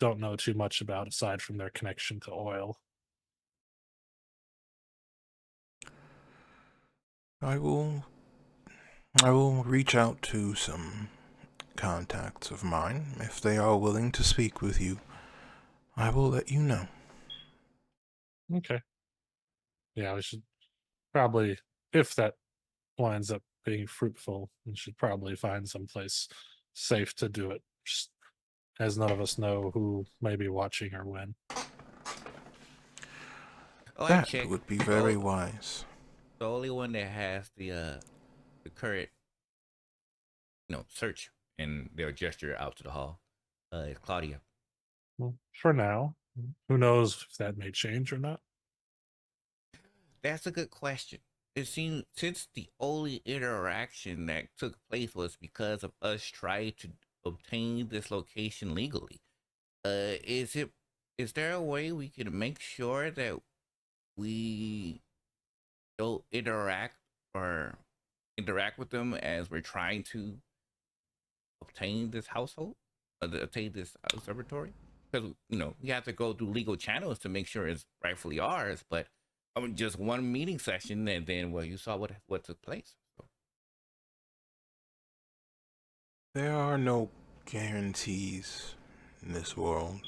don't know too much about aside from their connection to oil. I will reach out to some contacts of mine. If they are willing to speak with you, I will let you know. Okay. Yeah, we should probably, if that winds up being fruitful, we should probably find someplace safe to do it, just as none of us know who may be watching or when. Oh, I That checked. would be very wise. The only one that has the current, search and their gesture out to the hall is Claudia. Well, for now, who knows if that may change or not. That's a good question. It seems since the only interaction that took place was because of us trying to obtain this location legally. Is there a way we can make sure that we don't interact with them as we're trying to obtain this household, obtain this observatory? Because we have to go through legal channels to make sure it's rightfully ours. But just one meeting session, and then you saw what took place. So. There are no guarantees in this world.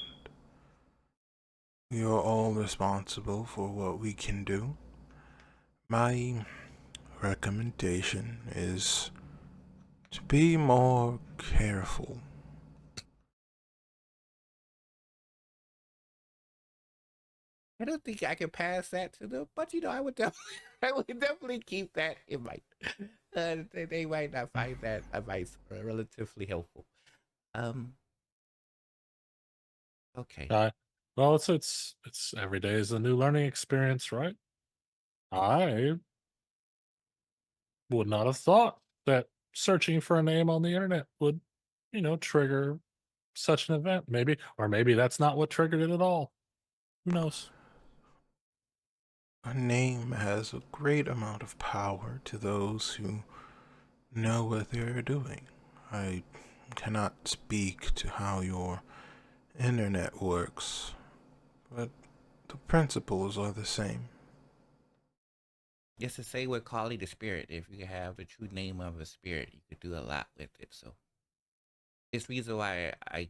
We are all responsible for what we can do. My recommendation is to be more careful. I don't think I can pass that to them, but I would definitely keep that in mind. They might not find that advice relatively helpful. Okay. Well, it's every day is a new learning experience, right? I would not have thought that searching for a name on the internet would, trigger such an event. Maybe that's not what triggered it at all. Who knows? A name has a great amount of power to those who know what they're doing. I cannot speak to how your internet works, but the principles are the same. Just to say with calling the spirit, if you have the true name of a spirit, you could do a lot with it. So it's the reason why I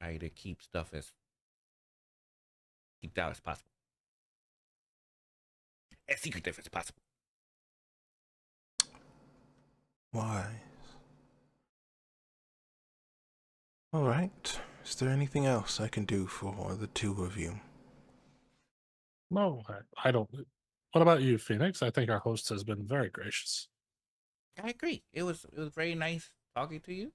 try to keep stuff as deep down as possible, as secretive as possible. Wise. All right. Is there anything else I can do for the two of you? No, I don't. What about you, Phoenix? I think our host has been very gracious. I agree. It was very nice talking to you.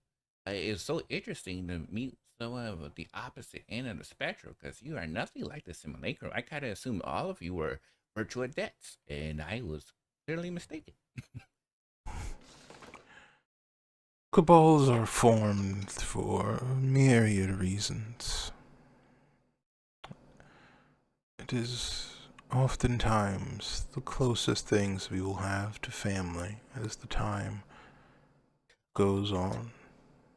It's so interesting to meet someone of the opposite end of the spectrum because you are nothing like the simulacrum. I kind of assumed all of you were virtual adepts, and I was clearly mistaken. Cabals are formed for a myriad reasons. It is oftentimes the closest things we will have to family as the time goes on.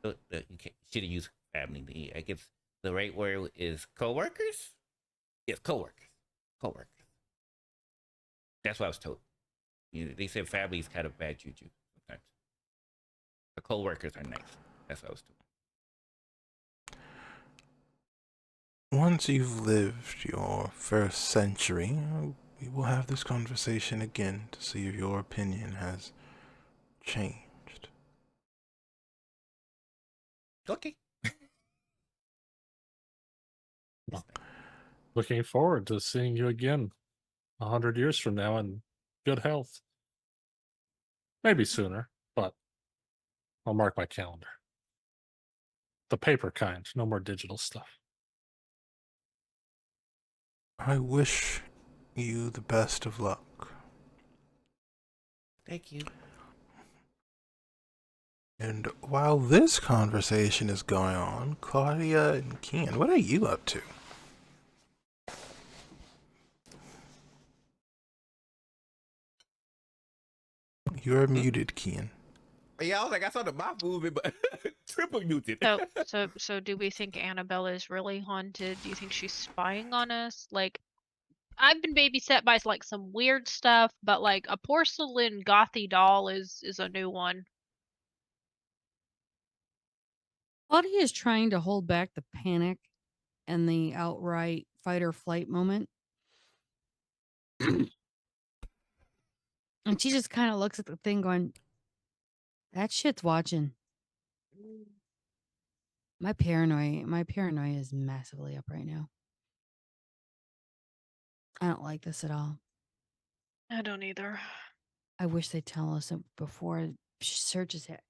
You should have used family. I guess the right word is co-workers? Yes, co-workers. Co-workers. That's what I was told. They said family is kind of bad juju sometimes. The co-workers are nice. That's what I was told. once you've lived your first century, we will have this conversation again to see if your opinion has changed. Okay. Looking forward to seeing you again 100 years from now in good health. Maybe sooner, but I'll mark my calendar. The paper kind, no more digital stuff. I wish you the best of luck. Thank you. And while this conversation is going on, Claudia and Kian, what are you up to? You're muted, Kian. Yeah, I was like, I saw the mouth moving, but triple muted. So do we think Annabelle is really haunted? Do you think she's spying on us? Like, I've been babysat by like some weird stuff, but like a porcelain gothy doll is a new one. Claudia is trying to hold back the panic and the outright fight or flight moment. And she just kind of looks at the thing going, that shit's watching. My paranoia is massively up right now. I don't like this at all. I don't either. I wish they'd tell us before she searches it.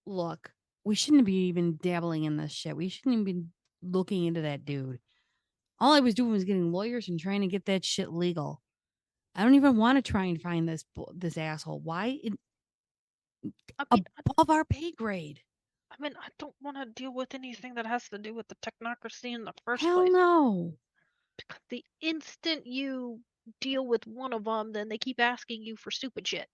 Look, we shouldn't be even dabbling in this shit. We shouldn't even be looking into that dude. All I was doing was getting lawyers and trying to get that shit legal. I don't even want to try and find this asshole. Why? I mean, Above our pay grade. I don't want to deal with anything that has to do with the technocracy in the first Hell place. no. Because the instant you deal with one of them, then they keep asking you for stupid shit.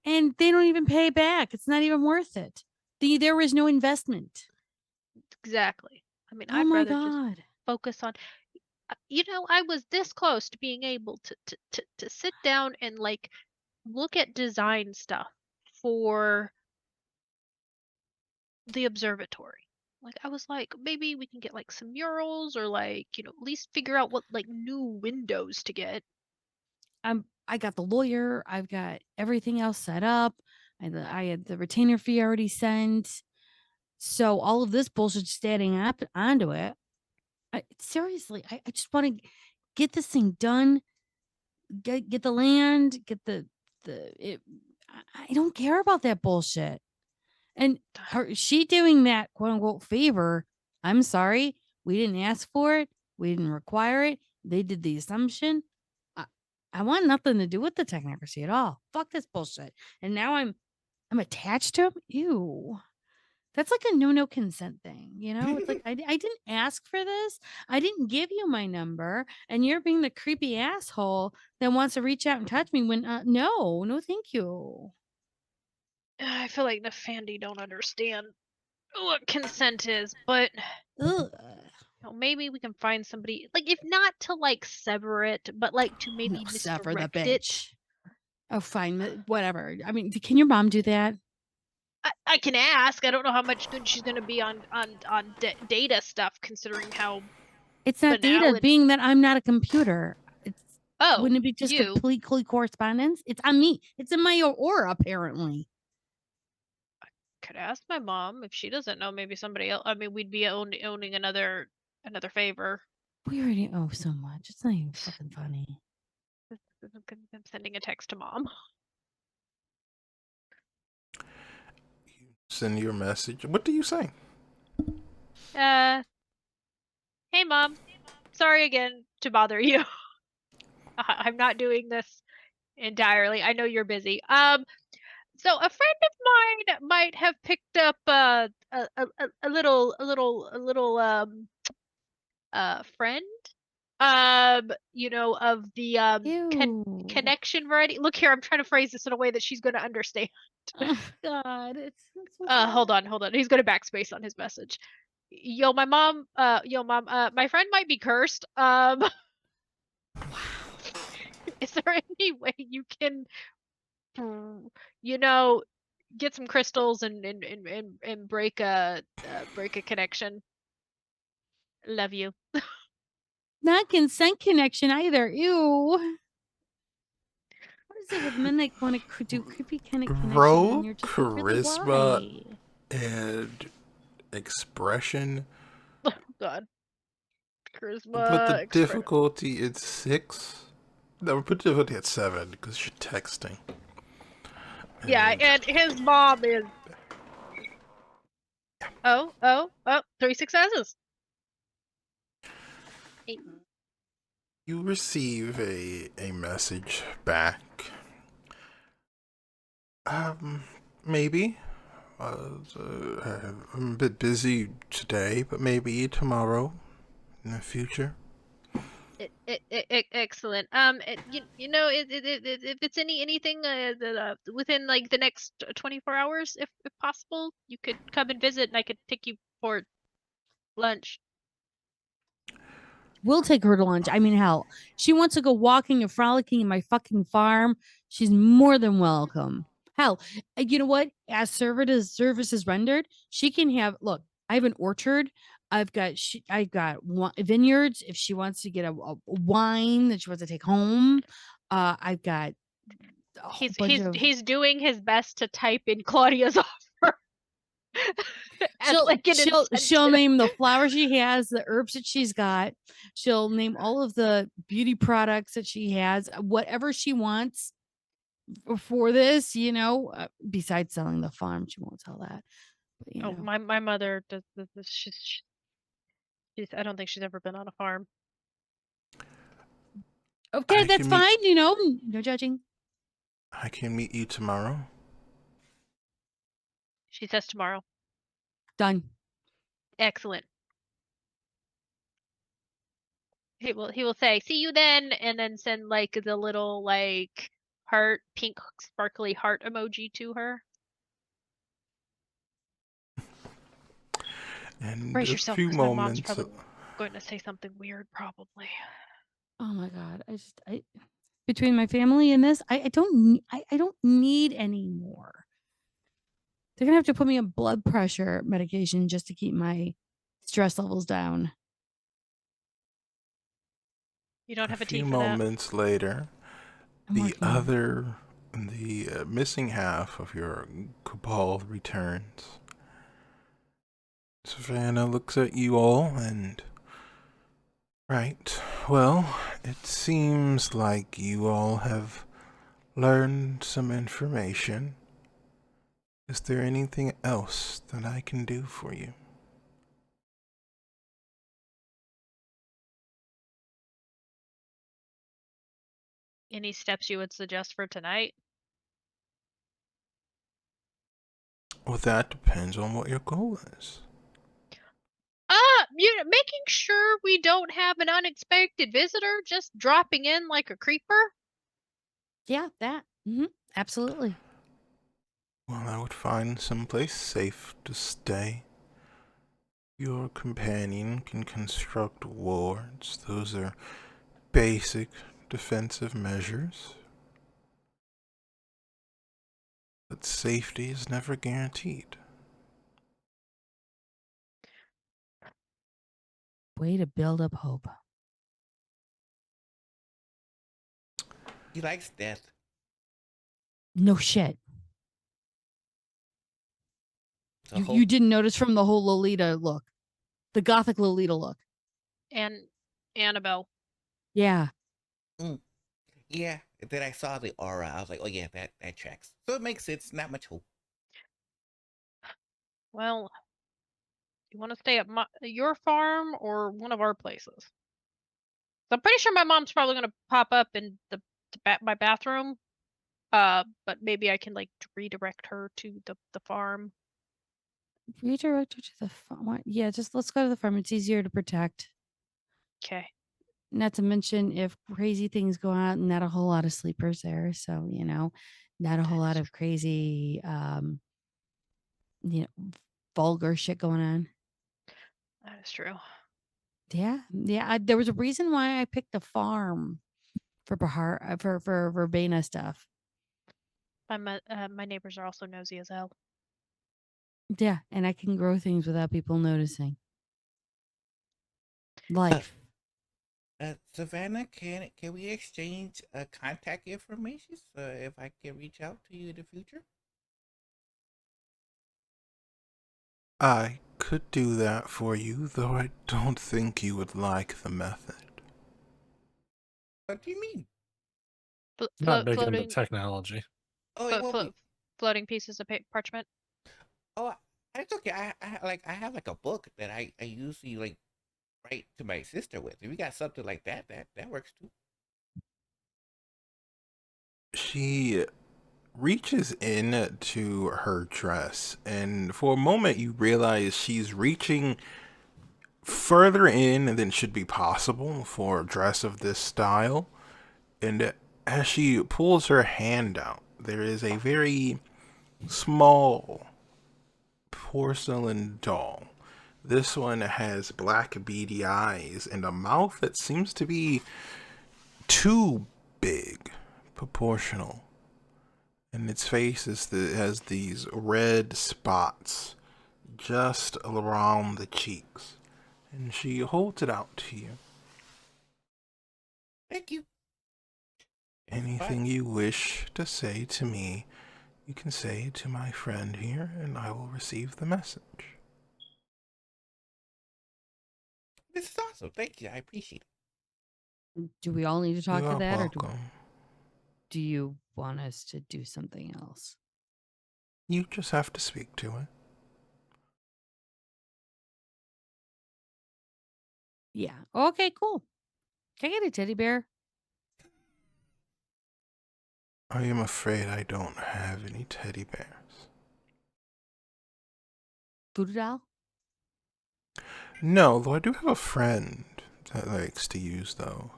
And they don't even pay back. It's not even worth it. There is no investment. Exactly. I mean, Oh I'd my rather just God. focus on. I was this close to being able to sit down and like look at design stuff for the observatory. Like I was like, maybe we can get like some murals or like, at least figure out what like new windows to get. I got the lawyer. I've got everything else set up. I had the retainer fee already sent. So all of this bullshit's adding up onto it. Seriously, I just want to get this thing done. Get the land. Get I don't care about that bullshit. And she doing that quote unquote favor. I'm sorry, we didn't ask for it. We didn't require it. They did the assumption. I want nothing to do with the technocracy at all. Fuck this bullshit. And now I'm attached to him. Ew. That's like a no consent thing, It's like I didn't ask for this. I didn't give you my number, and you're being the creepy asshole that wants to reach out and touch me when no, thank you. I feel like the Fandy don't understand what consent is, but Ugh. maybe we can find somebody like if not to like sever it, but like to maybe Sever the misdirect bitch. it. Oh, fine, whatever. I mean, can your mom do that? I can ask. I don't know how much good she's going to be on data stuff, considering how it's not data. Being that I'm not a computer, wouldn't it be just complete correspondence? It's on me. It's in my aura, apparently. I could ask my mom if she doesn't know. Maybe somebody else. I mean, we'd be owning another favor. We already owe so much. It's not even fucking funny. I'm sending a text to mom. Send your message. What do you say? Hey mom, sorry again to bother you. I'm not doing this entirely. I know you're busy. So a friend of mine might have picked up a little friend of the connection variety. Look here, I'm trying to phrase this in a way that she's going to understand. Oh God, it's so hold on. He's going to backspace on his message. Yo, mom, my friend might be cursed. Is there any way you can get some crystals and break a connection? Love you. Not consent connection either. Ew. What is it with men that want to do creepy kind of connection Roll and you're just like, really, charisma why? and expression. God. Put Charisma, the expression. difficulty at 6. No, we put the difficulty at 7 because you're texting. Yeah, and his mom is. Oh, 3 successes. 8. You receive a message back. Maybe. I'm a bit busy today, but maybe tomorrow in the future. Excellent. You know, if it's anything within like the next 24 hours, if possible, you could come and visit, and I could take you for lunch. We'll take her to lunch. I mean, hell, she wants to go walking and frolicking in my fucking farm. She's more than welcome. Hell, you know what? As service is rendered, she can have. Look, I have an orchard. I've got vineyards. If she wants to get a wine that she wants to take home, I've got a whole bunch of. He's doing his best to type in Claudia's offer. As like an She'll incentive. name the flowers she has, the herbs that she's got. She'll name all of the beauty products that she has, whatever she wants for this, besides selling the farm. She won't sell that. But, Oh, my mother does this. She's I don't think she's ever been on a farm. okay, I that's can meet- fine. No judging. I can meet you tomorrow. She says tomorrow. Done. Excellent. He will say, "See you then," and then send like the little like heart, pink sparkly heart emoji to her. And Brace a yourself, few because my mom's moments. probably going to say something weird, probably. Oh my god. I between my family and this, I don't need any more. They're gonna have to put me on blood pressure medication just to keep my stress levels down. You don't have a tea few for that? moments later, I'm the working on it. missing half of your cabal returns. Savannah looks at you all and. Right. Well, it seems like you all have learned some information. Is there anything else that I can do for you? Any steps you would suggest for tonight? Well, that depends on what your goal is. Making sure we don't have an unexpected visitor just dropping in like a creeper. Yeah, that. Absolutely. Well, I would find someplace safe to stay. Your companion can construct wards. Those are basic defensive measures. But safety is never guaranteed. Way to build up hope. He likes death. No shit. So You didn't notice from the whole Lolita look, the gothic Lolita look. And Annabelle. Yeah. Yeah. Then I saw the aura. I was like, oh yeah, that tracks. So it makes sense. Not much hope. Well, you want to stay at your farm or one of our places? So I'm pretty sure my mom's probably gonna pop up in my bathroom. But maybe I can like redirect her to the farm. Redirect her to the farm. Yeah, just let's go to the farm. It's easier to protect. Okay. Not to mention if crazy things go on, not a whole lot of sleepers there. So, not a whole lot of crazy vulgar shit going on. That is true. Yeah. Yeah. There was a reason why I picked the farm for Bahar for Verbena stuff. My neighbors are also nosy as hell. Yeah, and I can grow things without people noticing. Life. Savannah, can we exchange contact information if I can reach out to you in the future? I could do that for you, though I don't think you would like the method. What do you mean? Not big into Floating, technology. Oh, it won't be. floating pieces of parchment. Oh, it's okay. I have like a book that I usually like write to my sister with. If you got something like that, that works too. She reaches in to her dress, and for a moment you realize she's reaching further in than should be possible for a dress of this style. And as she pulls her hand out, there is a very small porcelain doll. This one has black beady eyes and a mouth that seems to be too big, proportional. And its face has these red spots just around the cheeks. And she holds it out to you. Thank you. Anything you wish to say to me, you can say it to my friend here, and I will receive the message. This is awesome. Thank you. I appreciate it. Do we all need to talk You to are that, or welcome. do you want us to do something else? You just have to speak to it. Yeah. Okay, cool. Can I get a teddy bear? I am afraid I don't have any teddy bears. Voodoo doll? No, though I do have a friend that likes to use those.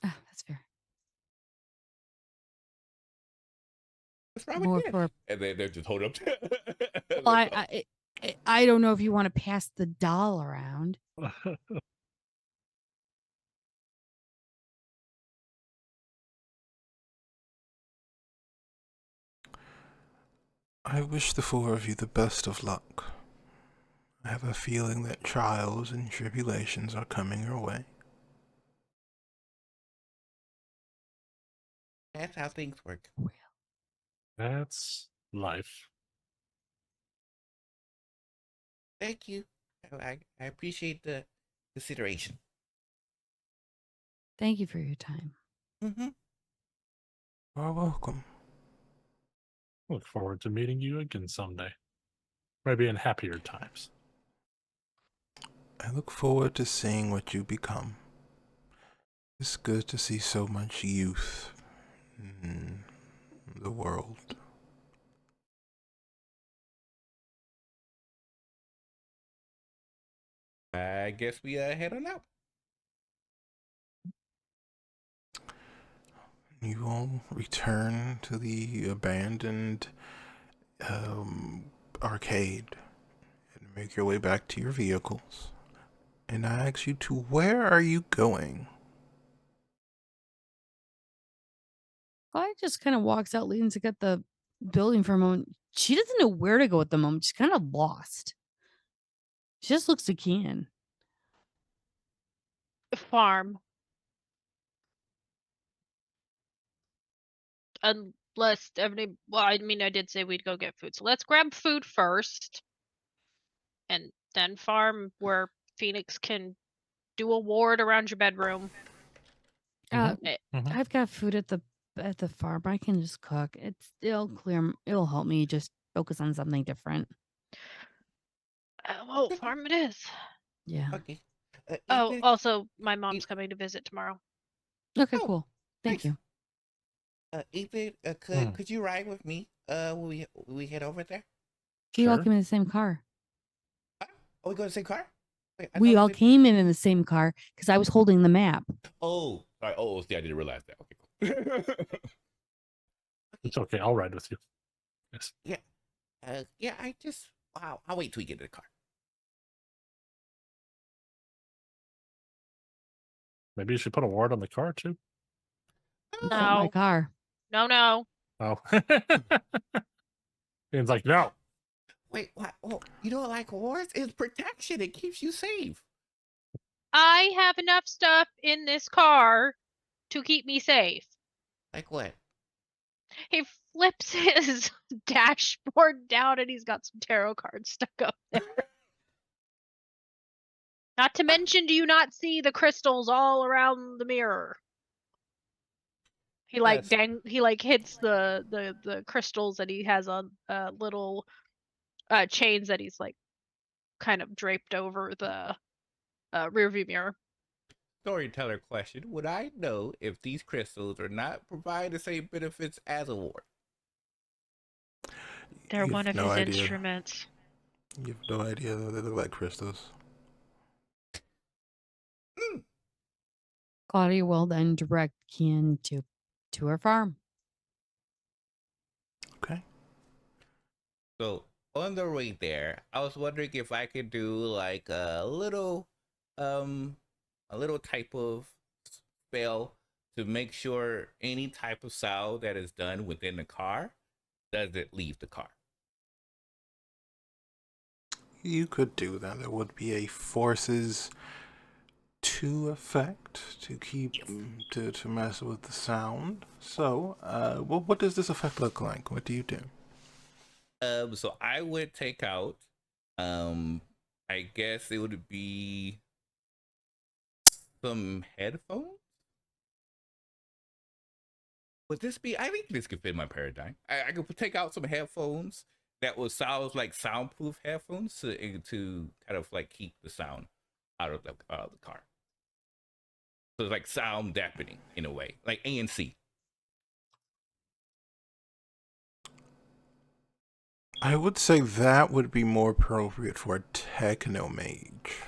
Ah, that's fair. What's wrong More with you? for. And they're just hold up. Well, I don't know if you want to pass the doll around. I wish the four of you the best of luck. I have a feeling that trials and tribulations are coming your way. That's how things work. That's life. Thank you. I appreciate the consideration. Thank you for your time. Mm-hmm. You are welcome. Look forward to meeting you again someday. Maybe in happier times. I look forward to seeing what you become. It's good to see so much youth in the world. I guess we head on out. You all return to the abandoned arcade and make your way back to your vehicles. And I ask you to, where are you going? Claudia just kind of walks out, leans to get the building for a moment. She doesn't know where to go at the moment. She's kind of lost. She just looks to Kian. Farm. Unless well, I mean, I did say we'd go get food, so let's grab food first, and then farm where Phoenix can do a ward around your bedroom. I've got food at the farm. I can just cook. It'll clear. It'll help me just focus on something different. Well, farm it is. Yeah. Okay. Oh, Ethan, also, my mom's coming to visit tomorrow. Okay. Oh, Cool. Thank nice. you. Ethan, could you ride with me? When we head over there? We all Sure. came in the same car. Oh, we go to the same car? Wait, I We thought all said- came in the same car because I was holding the map. Oh, sorry. Oh, see, I didn't realize that. Okay, cool. It's okay. I'll ride with you. Yes. Yeah. Wow. I'll wait till we get in the car. Maybe you should put a ward on the car too. Not my No. car. No. Oh. Ian's like, no. Wait, what? Oh, you don't like wars? It's protection. It keeps you safe. I have enough stuff in this car to keep me safe. Like what? He flips his dashboard down and he's got some tarot cards stuck up there. Not to mention, do you not see the crystals all around the mirror? He like Yes. he like hits the crystals that he has on little chains that he's like kind of draped over the rear view mirror. Storyteller question: would I know if these crystals are not provide the same benefits as a ward? They're You one have of no his idea. instruments. You have no idea though. They look like crystals. Claudia will then direct Kian to her farm. Okay. So on the way there, I was wondering if I could do like a little type of spell to make sure any type of sound that is done within the car doesn't leave the car. You could do that. There would be a forces to effect to keep to mess with the sound. So, what does this effect look like? What do you do? So I would take out, I guess it would be some headphones. Would this be? I think this could fit my paradigm. I could take out some headphones that would sound like soundproof headphones to kind of like keep the sound out of the car. So it's like sound dampening in a way, like ANC. I would say that would be more appropriate for a techno mage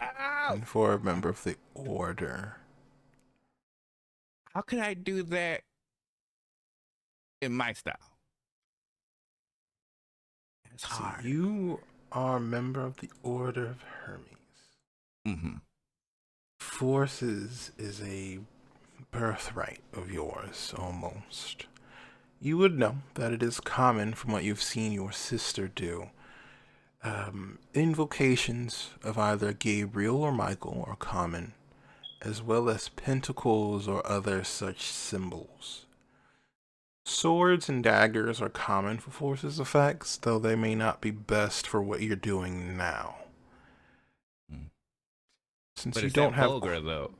than for a member of the order. How can I do that in my style? It's See, hard. you are a member of the Order of Hermes. Mm-hmm. Forces is a birthright of yours, almost. You would know that it is common from what you've seen your sister do. Invocations of either Gabriel or Michael are common, as well as pentacles or other such symbols. Swords and daggers are common for forces effects, though they may not be best for what you're doing now. Since But you it's don't that have vulgar though.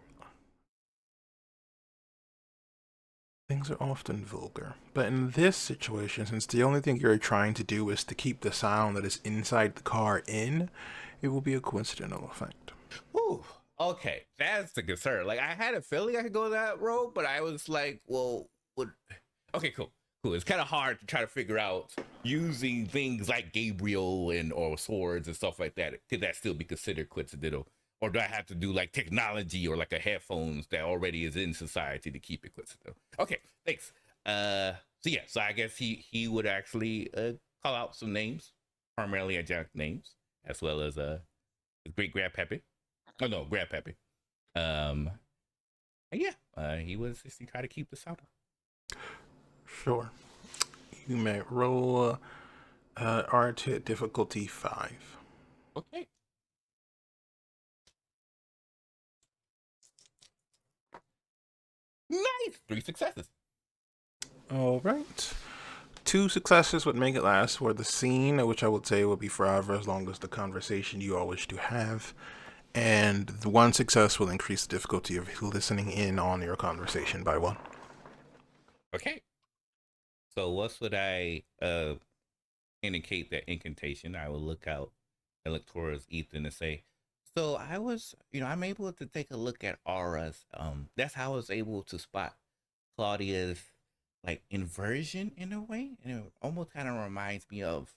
things are often vulgar. But in this situation, since the only thing you're trying to do is to keep the sound that is inside the car in, it will be a coincidental effect. Whew. Okay, that's the concern. Like I had a feeling I could go that road, but I was like, well, would okay, cool. It's kind of hard to try to figure out using things like Gabriel and or swords and stuff like that. Could that still be considered coincidental? Or do I have to do like technology or like a headphones that already is in society to keep it coincidental? Okay, thanks. So yeah, so I guess he would actually call out some names, primarily angelic names, as well as his great grandpappy. Oh no, grandpappy. And yeah, he tried to keep the sound up. Sure. You may roll art hit difficulty 5. Okay. Nice! 3 successes. All right. 2 successes would make it last for the scene, which I would say will be forever as long as the conversation you all wish to have. And the 1 success will increase the difficulty of listening in on your conversation by 1. Okay. So what would I indicate that incantation? I will look out and look towards Ethan and say, so I was, I'm able to take a look at auras. That's how I was able to spot Claudia's like inversion in a way, and it almost kind of reminds me of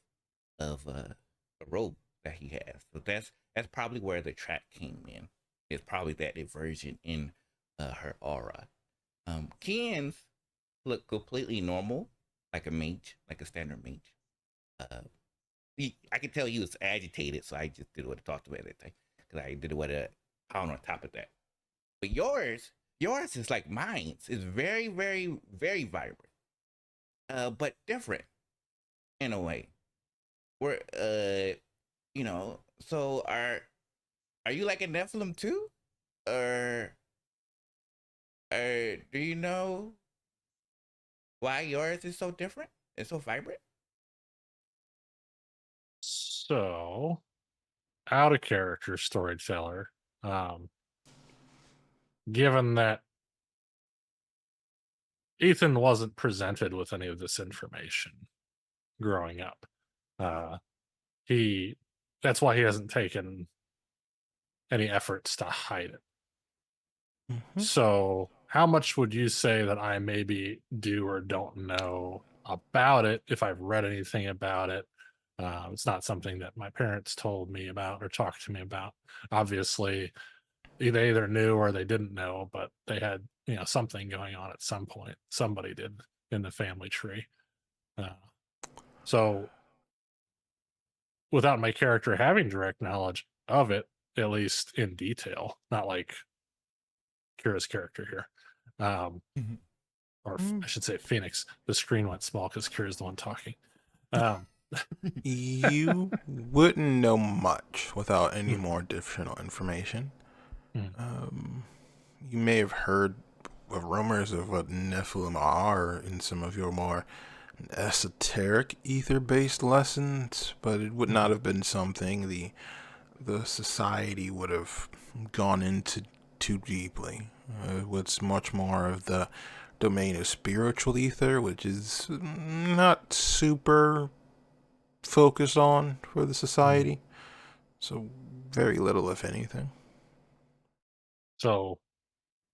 the robe that he has. So that's probably where the trap came in. It's probably that inversion in her aura. Kian's look completely normal, like a mage, like a standard mage. I could tell he was agitated, so I just did what I talked about everything. Because I did what a pound on top of that. But yours is like mine's. It's very, very, very vibrant. But different in a way. We're so are you like a Nephilim too? uh, do you know why yours is so different and so vibrant? So, out of character storyteller. Um, given that Ethan wasn't presented with any of this information growing up, uh, he that's why he hasn't taken any efforts to hide it. So, how much would you say that I maybe do or don't know about it if I've read anything about it? It's not something that my parents told me about or talked to me about. Obviously, they either knew or they didn't know, but they had, something going on at some point. Somebody did in the family tree. Uh, so, without my character having direct knowledge of it, at least in detail, not like Kira's character here. Mhm. Or I should say Phoenix. The screen went small because Kira's the one talking. Um, You wouldn't know much without any Hmm. more additional information. Hmm. You may have heard of rumors of what Nephilim are in some of your more esoteric ether-based lessons, but it would not have been something the society would have gone into too deeply. It's much more of the domain of spiritual ether, which is not super focused on for the society. So very little, if anything. So,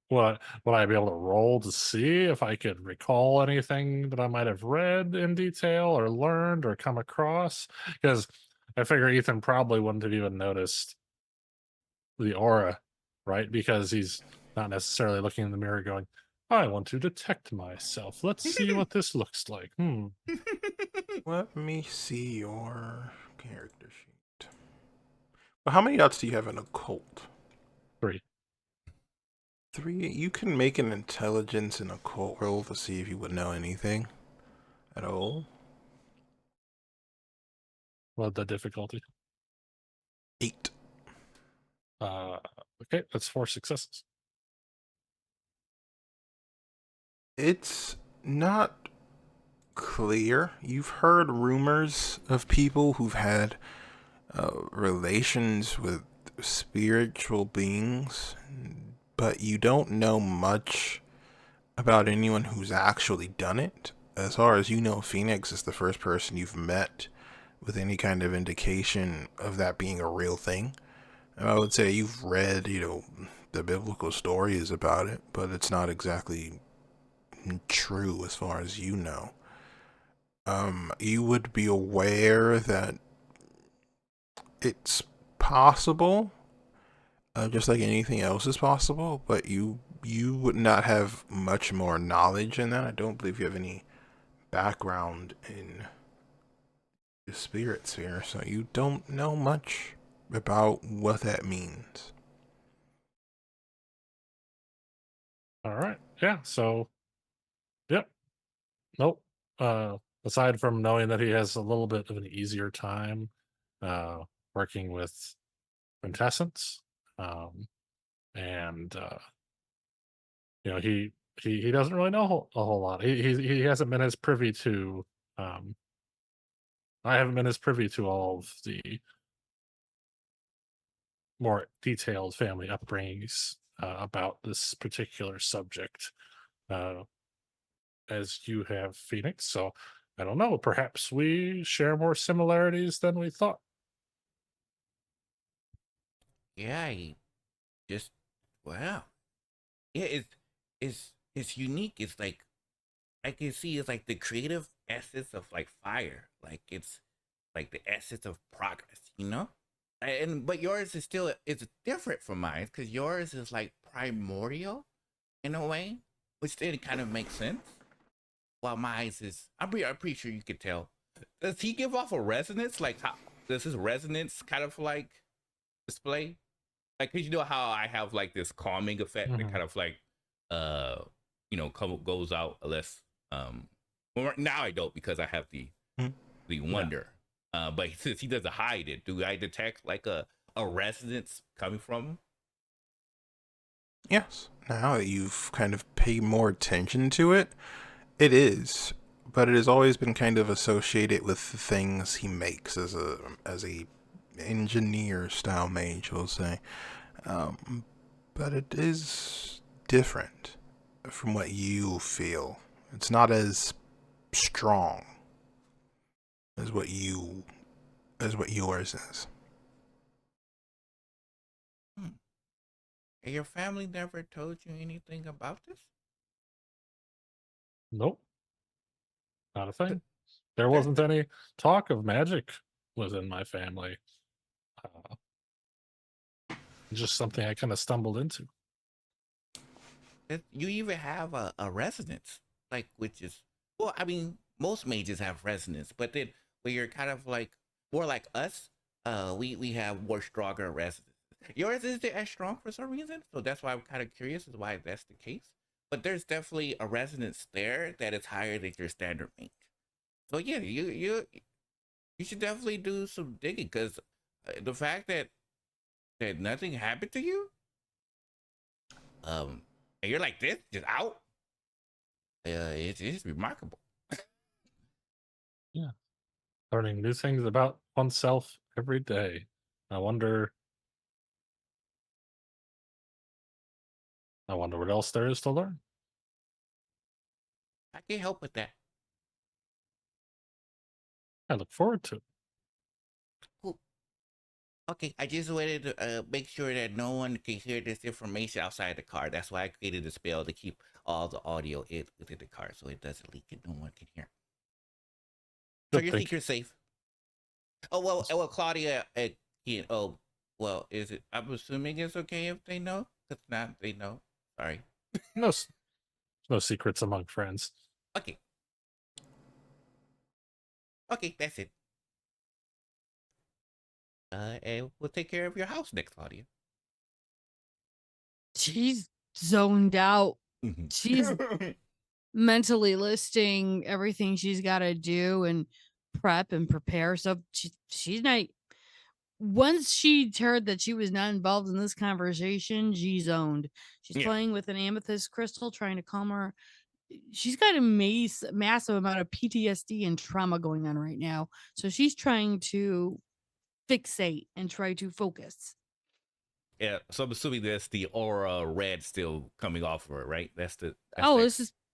would I be able to roll to see if I could recall anything that I might have read in detail or learned or come across? Because I figure Ethan probably wouldn't have even noticed the aura, right? Because he's not necessarily looking in the mirror going, I want to detect myself. Let's see what this looks like. Let me see your character sheet. But how many dots do you have in occult? 3. 3. You can make an intelligence and occult roll to see if you would know anything at all. What the difficulty? 8. Uh, okay, that's 4 successes. It's not clear. You've heard rumors of people who've had relations with spiritual beings, but you don't know much about anyone who's actually done it. As far as you know, Phoenix is the first person you've met with any kind of indication of that being a real thing. And I would say you've read, the biblical stories about it, but it's not exactly true as far as you know. You would be aware that it's possible, just like anything else is possible, but you would not have much more knowledge in that. I don't believe you have any background in the spirit sphere, so you don't know much about what that means. All right. Yeah. So, yep. Nope. Aside from knowing that he has a little bit of an easier time uh, working with quintessence, um, and he doesn't really know a whole lot. He hasn't been as privy to. Um, I haven't been as privy to all of the more detailed family upbringings about this particular subject uh, as you have, Phoenix. So I don't know. Perhaps we share more similarities than we thought. Yeah, I just wow. Yeah, it's unique. It's like I can see it's like the creative essence of like fire. Like it's like the essence of progress, you know? And but yours is still it's different from mine because yours is like primordial in a way, which then kind of makes sense. While mine is I'm pretty sure you could tell. Does he give off a resonance? Like how does his resonance kind of like display? Like, cause you know how I have like this calming effect that Mhm. kind of like, uh, goes out less. Well, now I don't because I have the wonder. But since he doesn't hide it, do I detect like a resonance coming from him? Yes. Now that you've kind of paid more attention to it, it is. But it has always been kind of associated with the things he makes as a engineer style mage, we'll say. But it is different from what you feel. It's not as strong as what yours is. And your family never told you anything about this? Nope, not a thing. There There- wasn't any talk of magic within my family. Uh, just something I kind of stumbled into. You even have a resonance, like, which is, well, I mean, most mages have resonance, but then when you're kind of like more like us, we have more stronger resonance. Yours isn't as strong for some reason, so that's why I'm kind of curious as why that's the case. But there's definitely a resonance there that is higher than your standard mage. So yeah, you should definitely do some digging, because the fact that nothing happened to you, and you're like this, just out. It's remarkable. Yeah, learning new things about oneself every day. I wonder what else there is to learn. I can't help with that. I look forward to it. Cool. Okay, I just wanted to make sure that no one can hear this information outside the car. That's why I created a spell to keep all the audio within the car, so it doesn't leak and no one can hear. So Good, your thank you. secret's safe. Oh well, Claudia. Oh well, is it? I'm assuming it's okay if they know. If not, they know. Sorry. No, no secrets among friends. Okay. Okay, that's it. And we'll take care of your house next, Claudia. She's zoned out. She's Mhm. mentally listing everything she's got to do and prep and prepare. So she's not. Once she heard that she was not involved in this conversation, she zoned. She's Yeah. playing with an amethyst crystal, trying to calm her. She's got a massive amount of PTSD and trauma going on right now. So she's trying to fixate and try to focus. Yeah, so I'm assuming that's the aura red still coming off of her, right? That's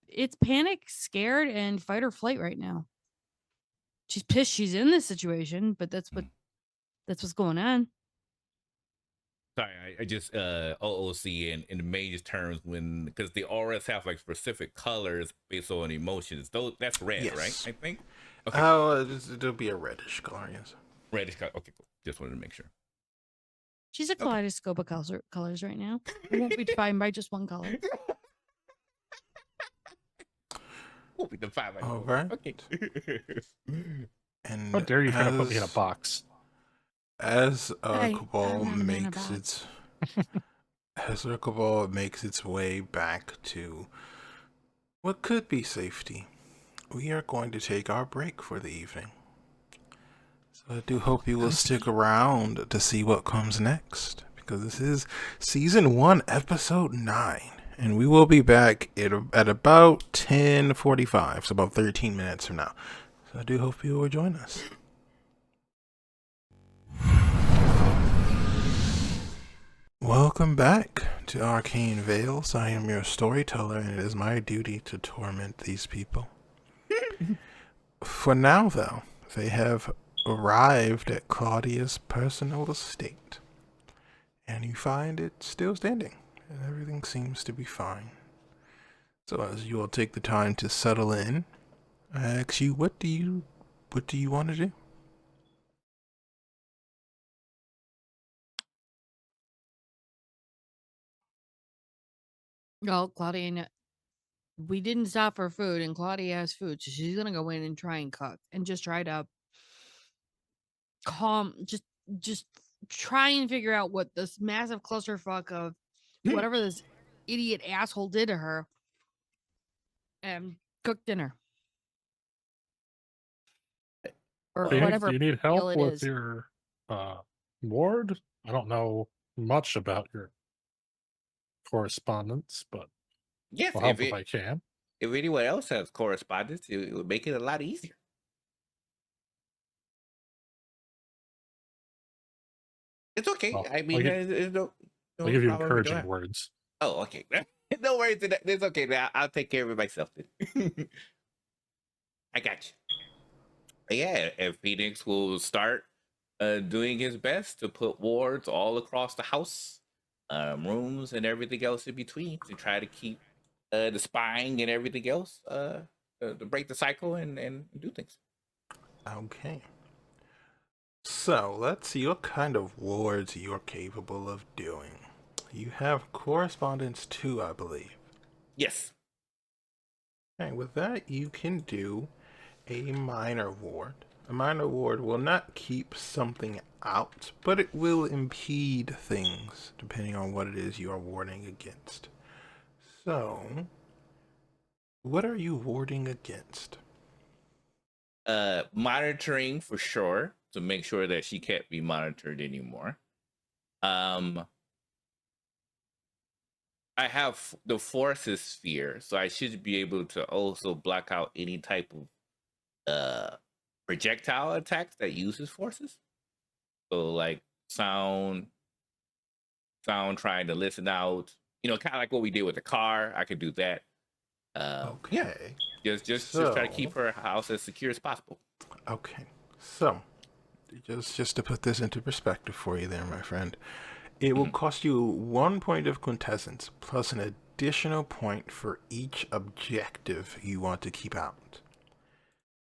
It's panic, scared, and fight or flight right now. She's pissed she's in this situation, but that's what's going on. Sorry, I just OOC in the mage's terms, when, because the auras have like specific colors based on emotions. That's red, Yes. right? I think. Okay. Oh, it'll be a reddish color, yes. Reddish color. Okay, cool. Just wanted to make sure. She's a kaleidoscope of colors right now. It won't be defined by just one color. Won't be defined by All one. right. Okay. And How dare you try to put me in a box? As Hey, Cabal I'm not in a makes box. its as our Cabal makes its way back to what could be safety, we are going to take our break for the evening. So I do hope you will stick around to see what comes next, because this is Season 1, Episode 9. And we will be back at about 10:45, so about 13 minutes from now. So I do hope you will join us. Welcome back to Arcane Veils. I am your storyteller, and it is my duty to torment these people. For now, though, they have arrived at Claudia's personal estate, and you find it still standing, and everything seems to be fine. So as you all take the time to settle in, I ask you, what do you want to do? Well, Claudia, we didn't stop for food, and Claudia has food, so she's gonna go in and try and cook and just try to just try and figure out what this massive clusterfuck of whatever this idiot asshole did to her, and cook dinner or Phoenix, whatever do you need meal help it with is. your ward? I don't know much about your correspondence, but Yes, I'll help if I can. if anyone else has correspondence, it would make it a lot easier. It's okay. Well, I mean, there's no I'll give you problem we don't encouraging have. words. Oh, okay. No worries. It's okay. I'll take care of it myself then. I got you. But yeah, and Phoenix will start doing his best to put wards all across the house, rooms, and everything else in between to try to keep the spying and everything else to break the cycle and do things. Okay. So, let's see what kind of wards you're capable of doing. You have correspondence 2, I believe. Yes. Okay, with that, you can do a minor ward. A minor ward will not keep something out, but it will impede things, depending on what it is you are warding against. So, what are you warding against? Monitoring for sure to make sure that she can't be monitored anymore. I have the forces sphere, so I should be able to also block out any type of projectile attacks that uses forces. So like sound trying to listen out, kind of like what we did with the car. I could do that. Okay. Yeah, just try to keep her house as secure as possible. Okay. So, just to put this into perspective for you there, my friend, it will cost you 1 point of quintessence plus an additional point for each objective you want to keep out.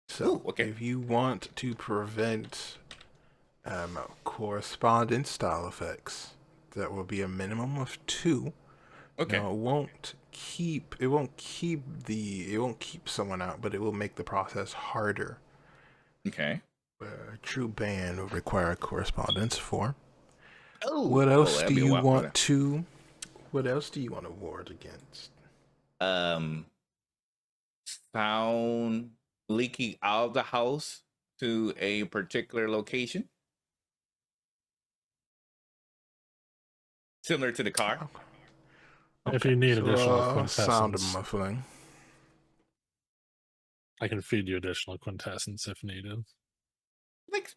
So, if you want to prevent correspondence style effects, that will be a minimum of 2. Okay. Now, it won't keep someone out, but it will make the process harder. Okay. A true ban will require correspondence 4. Oh, what else do you want that. to? What else do you want to ward against? Sound leaking out of the house to a particular location, similar to the car. Okay. If you need additional quintessence, sound muffling. I can feed you additional quintessence if needed. Thanks.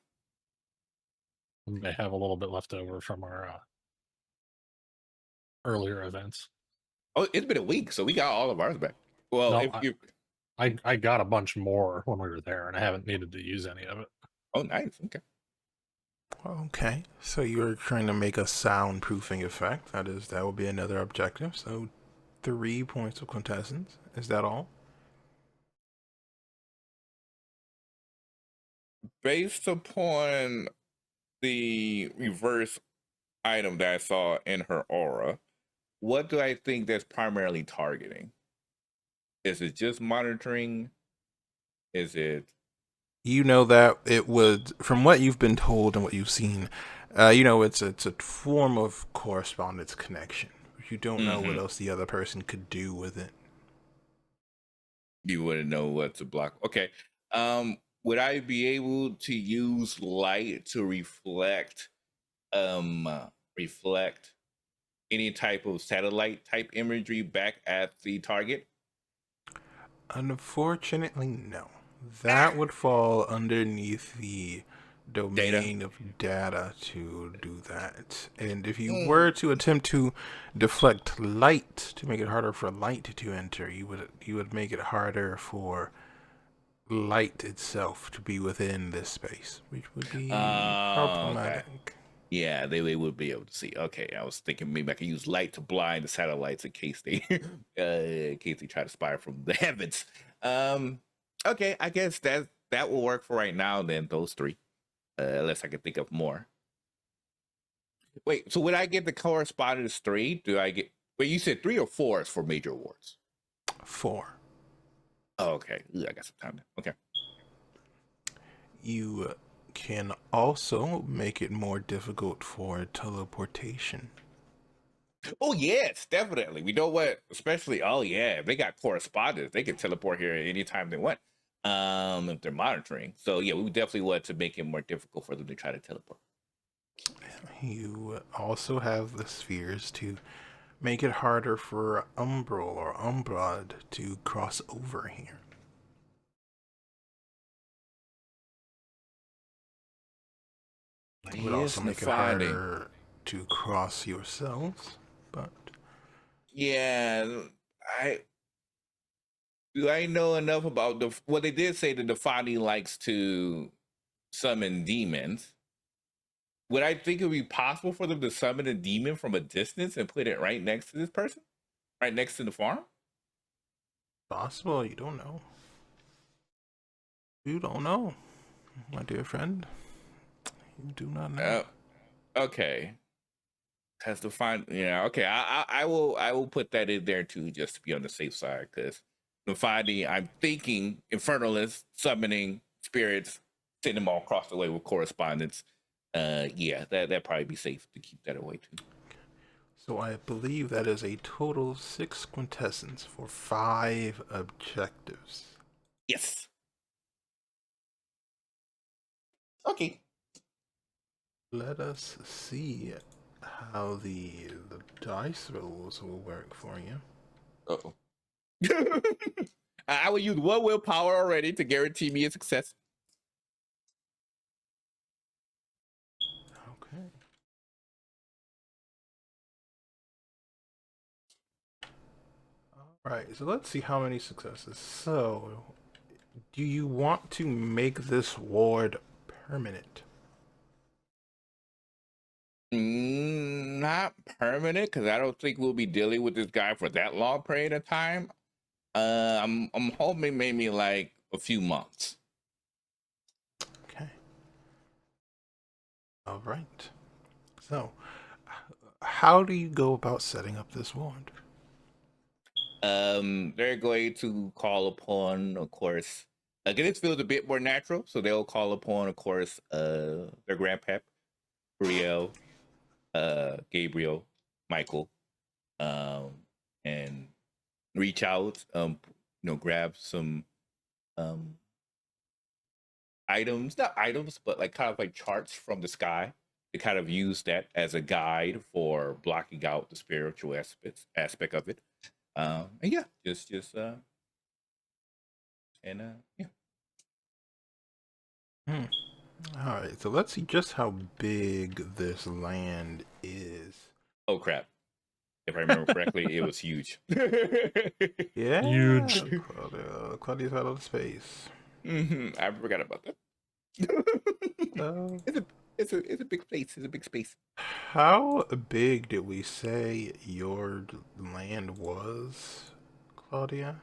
We may have a little bit left over from our earlier events. Oh, it's been a week, so we got all of ours back. Well, no, I got a bunch more when we were there, and I haven't needed to use any of it. Oh, nice. Okay. Okay, so you're trying to make a soundproofing effect. That will be another objective. So 3 points of quintessence. Is that all? Based upon the reverse item that I saw in her aura, what do I think that's primarily targeting? Is it just monitoring? Is it? You know that it would, from what you've been told and what you've seen, it's a form of correspondence connection. You don't know what else the other person could do with it. You wouldn't know what to block. Okay. Would I be able to use light to reflect any type of satellite type imagery back at the target? Unfortunately, no. That would fall underneath the domain of data to do that. And if you were to attempt to deflect light to make it harder for light to enter, you would make it harder for light itself to be within this space, which would be problematic. Okay. Yeah, they would be able to see. Okay, I was thinking maybe I could use light to blind the satellites in case they try to spy from the heavens. Okay, I guess that will work for right now. Then those 3, unless I can think of more. Wait, so when I get the correspondence 3, do I get? Wait, you said 3 or 4 is for major awards? 4. Oh, okay. Ooh, I got some time. Okay. You can also make it more difficult for teleportation. Oh yes, definitely. We know what, especially. Oh yeah, if they got correspondence, they can teleport here anytime they want. If they're monitoring, so yeah, we definitely want to make it more difficult for them to try to teleport. You also have the spheres to make it harder for Umbral or Umbrad to cross over here. It would also make it harder to cross yourselves, but Yeah, I know enough about the. Well, they did say that Defani likes to summon demons. Would I think it would be possible for them to summon a demon from a distance and put it right next to this person, right next to the farm? possible. You don't know. You don't know, my dear friend. You do not know. Okay. Has to find, yeah. Okay, I will put that in there too, just to be on the safe side. Because the finding, I'm thinking Infernalists summoning spirits, send them all across the way with correspondence. Yeah, that probably be safe to keep that away too. So I believe that is a total of 6 quintessence for 5 objectives. Yes. Okay. Let us see how the dice rolls will work for you. Uh-oh. I will use 1 willpower already to guarantee me a success. Okay. Alright, so let's see how many successes. So, do you want to make this ward permanent? Not permanent, because I don't think we'll be dealing with this guy for that long period of time. I'm hoping maybe like a few months. Okay. Alright. So, how do you go about setting up this ward? They're going to call upon, of course, again, this feels a bit more natural, so they'll call upon, of course, their grandpap, Brielle, Gabriel, Michael, and reach out, grab some items, not items, but like kind of like charts from the sky to kind of use that as a guide for blocking out the spiritual aspect of it. And yeah, just yeah. Alright, so let's see just how big this land is. Oh crap. If I remember correctly, it was huge. Yeah, Huge. Claudia's out of space. I forgot about that. It's a big place. It's a big space. How big did we say your land was, Claudia?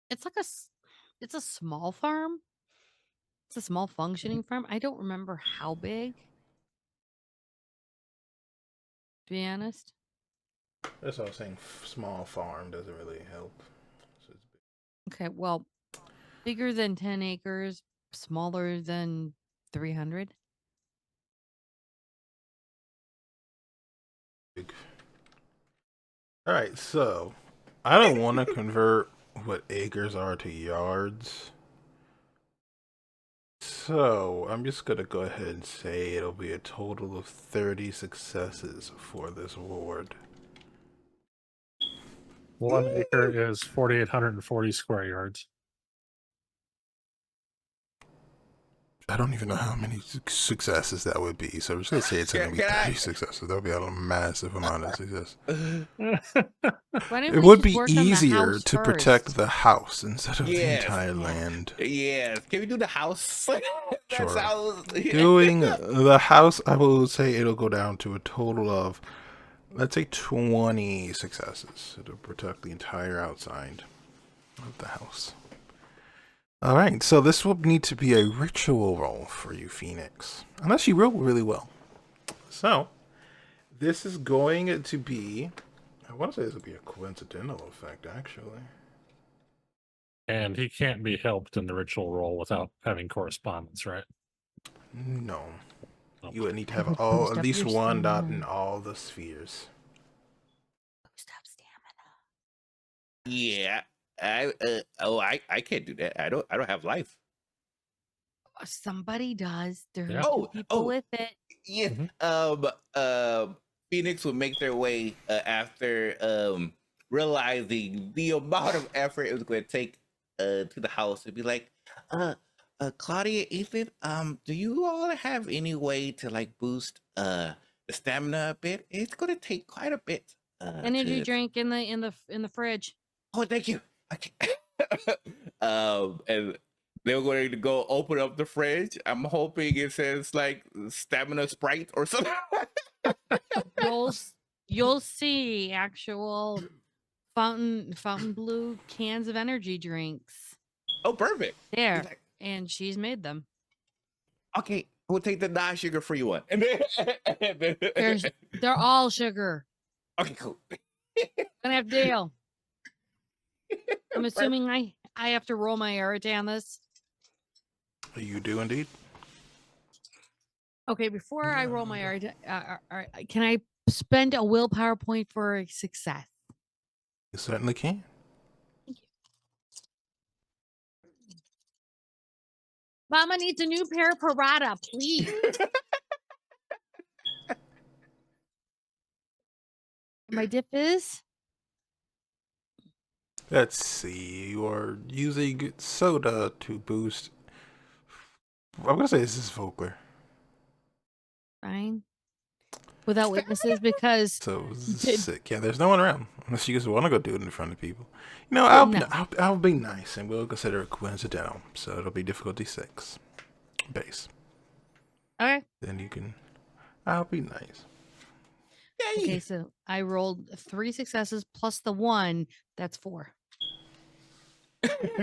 It's like it's a small farm. It's a small functioning farm. I don't remember how big. To be honest. That's what I was saying. Small farm doesn't really help. So it's Okay, well, bigger than 10 acres, smaller than 300. big. All right, so I don't want to convert what acres are to yards. So I'm just gonna go ahead and say it'll be a total of 30 successes for this ward. 1 acre is 4,840 square yards. I don't even know how many successes that would be, so I'm just gonna say it's gonna be 30 successes. That'll be a massive amount of success. Why didn't It we would just be work on the easier house to protect first? the house instead of the Yes. entire land. Yes. Can we do the house? Sure. Sounds... Doing the house, I will say it'll go down to a total of, let's say, 20 successes to protect the entire outside of the house. Alright, so this will need to be a ritual roll for you, Phoenix. Unless you roll really well. So, this is going to be... I want to say this would be a coincidental effect, actually. And he can't be helped in the ritual roll without having correspondence, right? No. Oh. You would need to I will have all, boost at up least your one dot stamina. in all the spheres. Boost up stamina. Yeah. I can't do that. I don't have life. Somebody does. There Yeah. are two Oh, people oh. with it. Yeah. Mhm. Phoenix would make their way after realizing the amount of effort it was going to take to the house and be like, Claudia, Ethan, do you all have any way to like boost the stamina a bit? It's going to take quite a bit. Energy drink in the fridge. Oh, thank you. Okay. And they were going to go open up the fridge. I'm hoping it says like stamina Sprite or something. You'll see actual fountain blue cans of energy drinks Oh, perfect. there, Like, and she's made them. okay, we'll take the non-sugar free one. And then, They're all sugar. okay, cool. Gonna have to deal. I'm assuming I have to roll my arity on this. You do indeed. Okay, before I roll my arity, can I spend a willpower point for a success? You certainly can. Mama needs a new pair of Parada, please. My dip is Let's see. You are using soda to boost. I'm gonna say this is folklore. fine. Without witnesses, because So Did- sick. Yeah, there's no one around unless you just want to go do it in front of people. You know, No. I'll be nice and we'll consider it coincidental. So it'll be difficulty 6 base. okay. Then you can. I'll be nice. Okay, so I rolled 3 successes plus the 1. That's 4.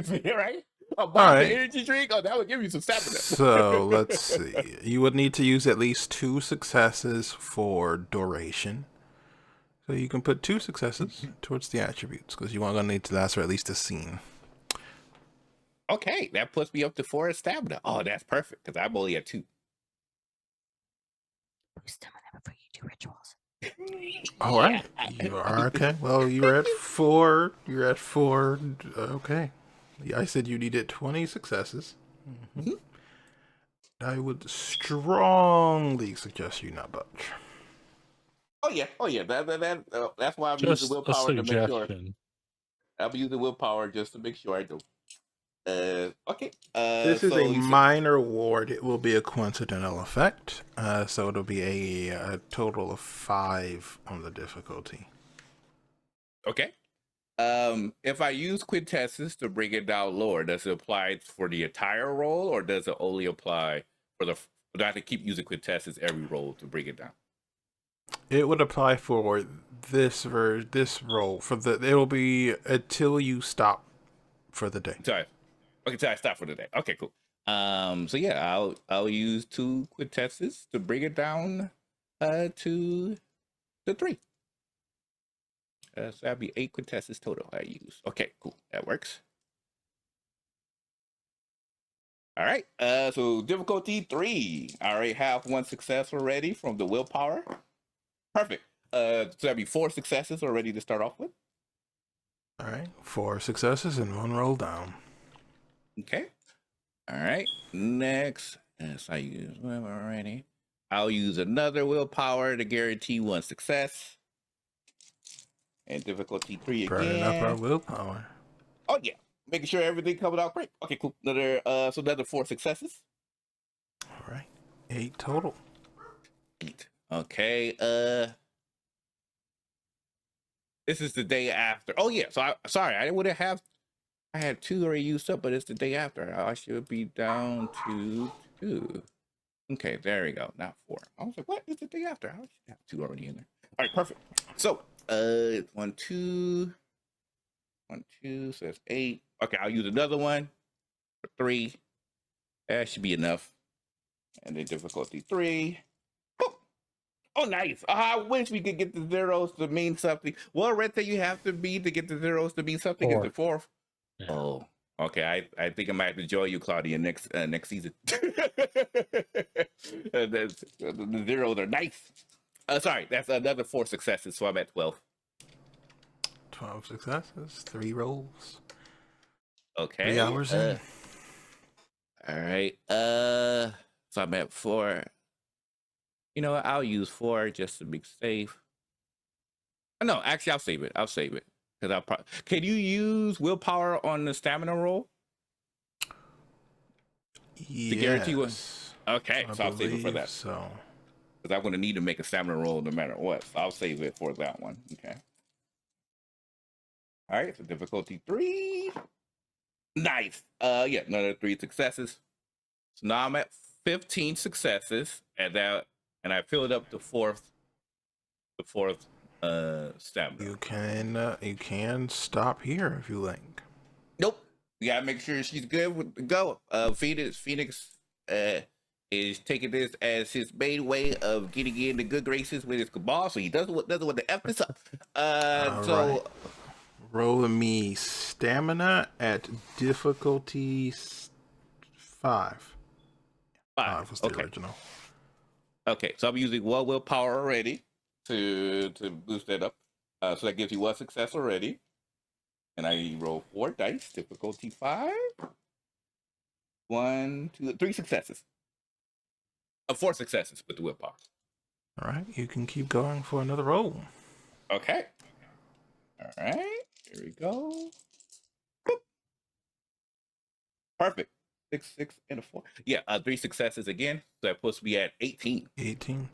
See, right? A All box right. of energy drink. Oh, that would give you some stamina. So let's see. You would need to use at least 2 successes for duration. So you can put 2 successes towards the attributes because you are going to need to last for at least a scene. Okay, that puts me up to 4 stamina. Oh, that's perfect because I'm only at 2. Stamina before you do rituals. All right. You are okay. Well, you're at 4. You're at 4. Okay. Yeah, I said you needed 20 successes. Mm-hmm. I would strongly suggest you not budge. Oh yeah. That's why I'm Just using a willpower to make sure. suggestion. I'm using willpower just to make sure I do. Okay. This is so a you said- minor ward. It will be a coincidental effect. So it'll be a total of 5 on the difficulty. Okay. If I use quintessence to bring it down lower, does it apply for the entire roll, or does it only apply for the? Do I have to keep using quintessence every roll to bring it down? It would apply for this roll for the. It will be until you stop for the day. Sorry. Okay, so I stop for the day. Okay, cool. So yeah, I'll use 2 quintessences to bring it down to 3. So that'd be 8 quintessence total I use. Okay, cool. That works. All right. So difficulty 3. I already have 1 success already from the willpower. Perfect. So that'd be 4 successes already to start off with. All right, 4 successes and 1 roll down. Okay. All right. Next, as I use one already, I'll use another willpower to guarantee 1 success. And difficulty 3 Burning up our again. willpower. Oh yeah, making sure everything comes out great. Okay, cool. Another 4 successes. All right, 8 total. 8. Okay. This is the day after. Oh yeah. So I had 2 already used up, but it's the day after. I should be down to 2. Okay, there we go. Not 4. I was like, what? It's the day after. I should have 2 already in there. All right, perfect. So, 1, 2, 1, 2. So that's 8. Okay, I'll use another one for 3. That should be enough. And then difficulty 3. Oh, nice. I wish we could get the zeros to mean something. What red thing you have to be to get the zeros to mean something? 4. Is it 4? Yeah. Oh, okay. I think I might have to join you, Claudia, next season. The zeros are nice. Sorry, that's another 4 successes, so I'm at 12. 12 successes, 3 rolls. Okay. 3 hours in. All right. So I'm at 4. You know what? I'll use 4 just to be safe. No, actually, I'll save it. I'll save it because I'll probably. Can you use willpower on the stamina roll to guarantee one? Yes, Okay, I so I'll save it for believe that so. because I'm going to need to make a stamina roll no matter what. So I'll save it for that one. Okay. All right. So difficulty 3. Nice. Yeah, another 3 successes. So now I'm at 15 successes, and I filled up the fourth stamina. You can stop here if you like. Nope. We gotta make sure she's good with the go. Phoenix is taking this as his main way of getting in the good graces with his cabal, so he doesn't want to F this up. All right. Roll me stamina at difficulty 5. 5 was the Okay. original. Okay, so I'm using 1 willpower already to boost that up. So that gives you 1 success already. And I roll 4 dice, difficulty 5. 1, 2, 3 successes. 4 successes with the willpower. All right, you can keep going for another roll. Okay. All right, here we go. Boop. Perfect. 6, 6, and a 4. Yeah, 3 successes again. So that puts me at 18. 18.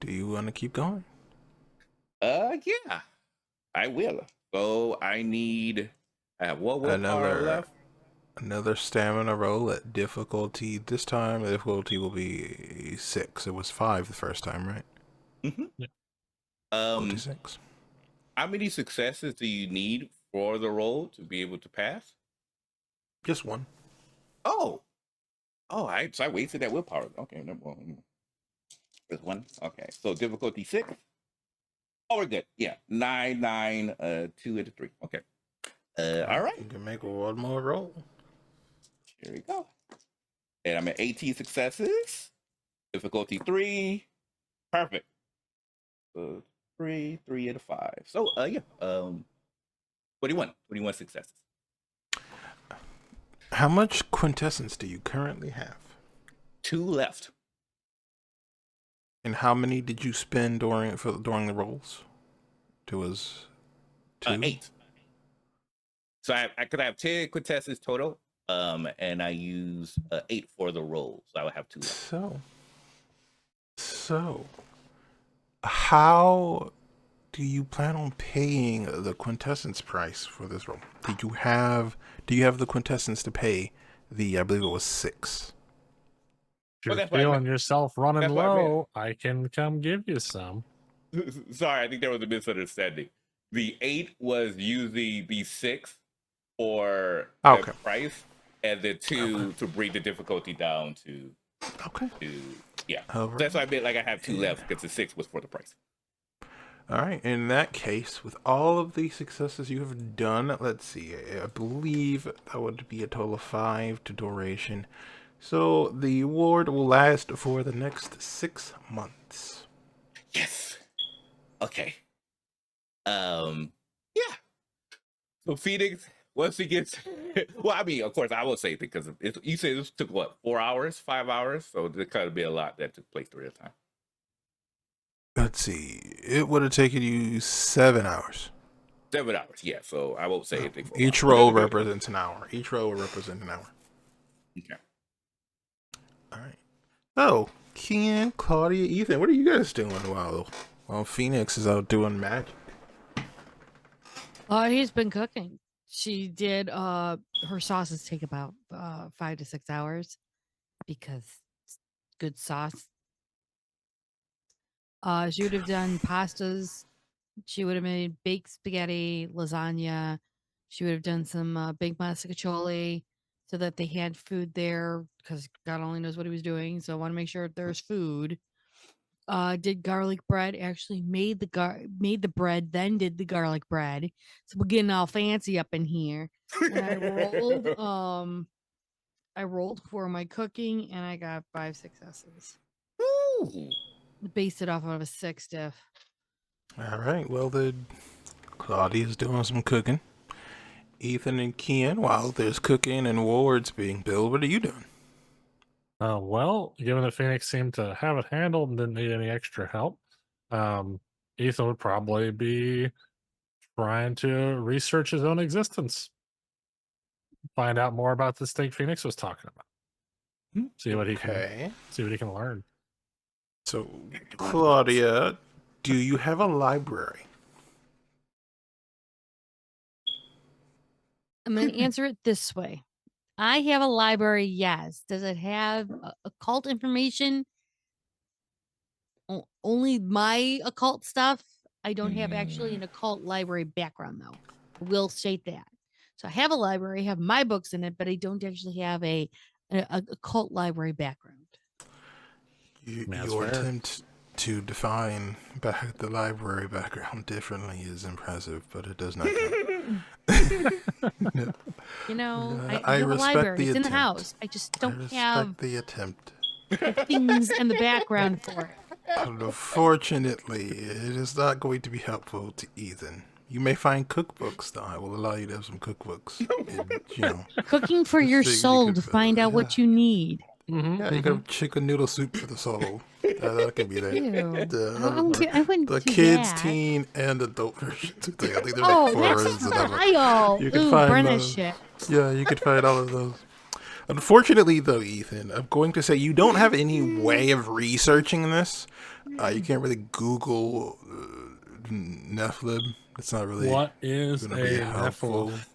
Do you want to keep going? Yeah, I will. So I have 1 willpower left. Another stamina roll at difficulty. This time the difficulty will be 6. It was 5 the first time, right? Mm-hmm. Yeah. 6. How many successes do you need for the roll to be able to pass? Just 1. Oh, I wasted that willpower. Okay, no more. There's 1. Okay, so difficulty 6. Oh, we're good. Yeah, 9, 9, 2, and 3. Okay. All right. You can make 1 more roll. Here we go. And I'm at 18 successes. Difficulty 3. Perfect. 3, 3, and a 5. So, yeah. 21 successes. How much quintessence do you currently have? 2 left. And how many did you spend during the rolls? It was 2? 8. So I could have 10 quintessence total. And I use 8 for the roll, so I would have 2 left. So, how do you plan on paying the quintessence price for this roll? Do you have the quintessence to pay I believe it was 6? If you're Well, that's what I feeling meant. yourself running That's what I meant. low, I can come give you some. Sorry, I think there was a misunderstanding. The 8 was using the 6 for the price, and the 2 to bring the difficulty down to. Yeah. Right. That's why I meant like I have 2 left because the 6 was for the price. All right. In that case, with all of the successes you have done, let's see. I believe that would be a total of 5 to duration. So the award will last for the next 6 months. Yes. Okay. Yeah. So Phoenix, once he gets, well, I mean, of course, I will say because you said this took what, 4 hours, 5 hours, so there kind of be a lot that took place during the time. Let's see. It would have taken you 7 hours. 7 hours, yeah. So I won't say anything. For each roll represents an hour. Each roll will represent an hour. Okay. All right. So, Ken, Claudia, Ethan, what are you guys doing while Phoenix is out doing magic? He's been cooking. She did her sauces take about 5 to 6 hours because it's good sauce. She would have done pastas. She would have made baked spaghetti, lasagna. She would have done some baked masticacholi so that they had food there because God only knows what he was doing. So I want to make sure there's food. Did garlic bread. Actually made the bread, then did the garlic bread. So we're getting all fancy up in here. And I rolled for my cooking and I got 5 successes. Ooh. Based it off of a 6 diff. All right. Well, then Claudia's doing some cooking. Ethan and Kian, while there's cooking and wards being built, what are you doing? Well, given that Phoenix seemed to have it handled and didn't need any extra help, Ethan would probably be trying to research his own existence, find out more about this thing Phoenix was talking about. See what he can learn. So, Claudia, do you have a library? I'm going to answer it this way. I have a library, yes. Does it have occult information? Only my occult stuff. I don't have actually an occult library background, though. I will state that. So I have a library, I have my books in it, but I don't actually have a occult library background. Your attempt to define the library background differently is impressive, but it does not count. No. You know, I I have a respect library. the It's in the attempt. house. I just don't respect have the attempt. things in the background for it. Unfortunately, it is not going to be helpful to Ethan. You may find cookbooks, though. I will allow you to have some cookbooks. Cooking for your things you soul could to find out what you need. Yeah, you can have chicken noodle soup for the soul. That can be there. Ew. I wouldn't The do kids, that. teen, and adult versions. I think there's Oh, like 4 that's versions of them. vile. You can Ooh, find burn that those. shit. Yeah, you could find all of those. Unfortunately, though, Ethan, I'm going to say you don't have any way of researching this. You can't really Google Nephilim. It's not really. What is a gonna be helpful. Nephilim?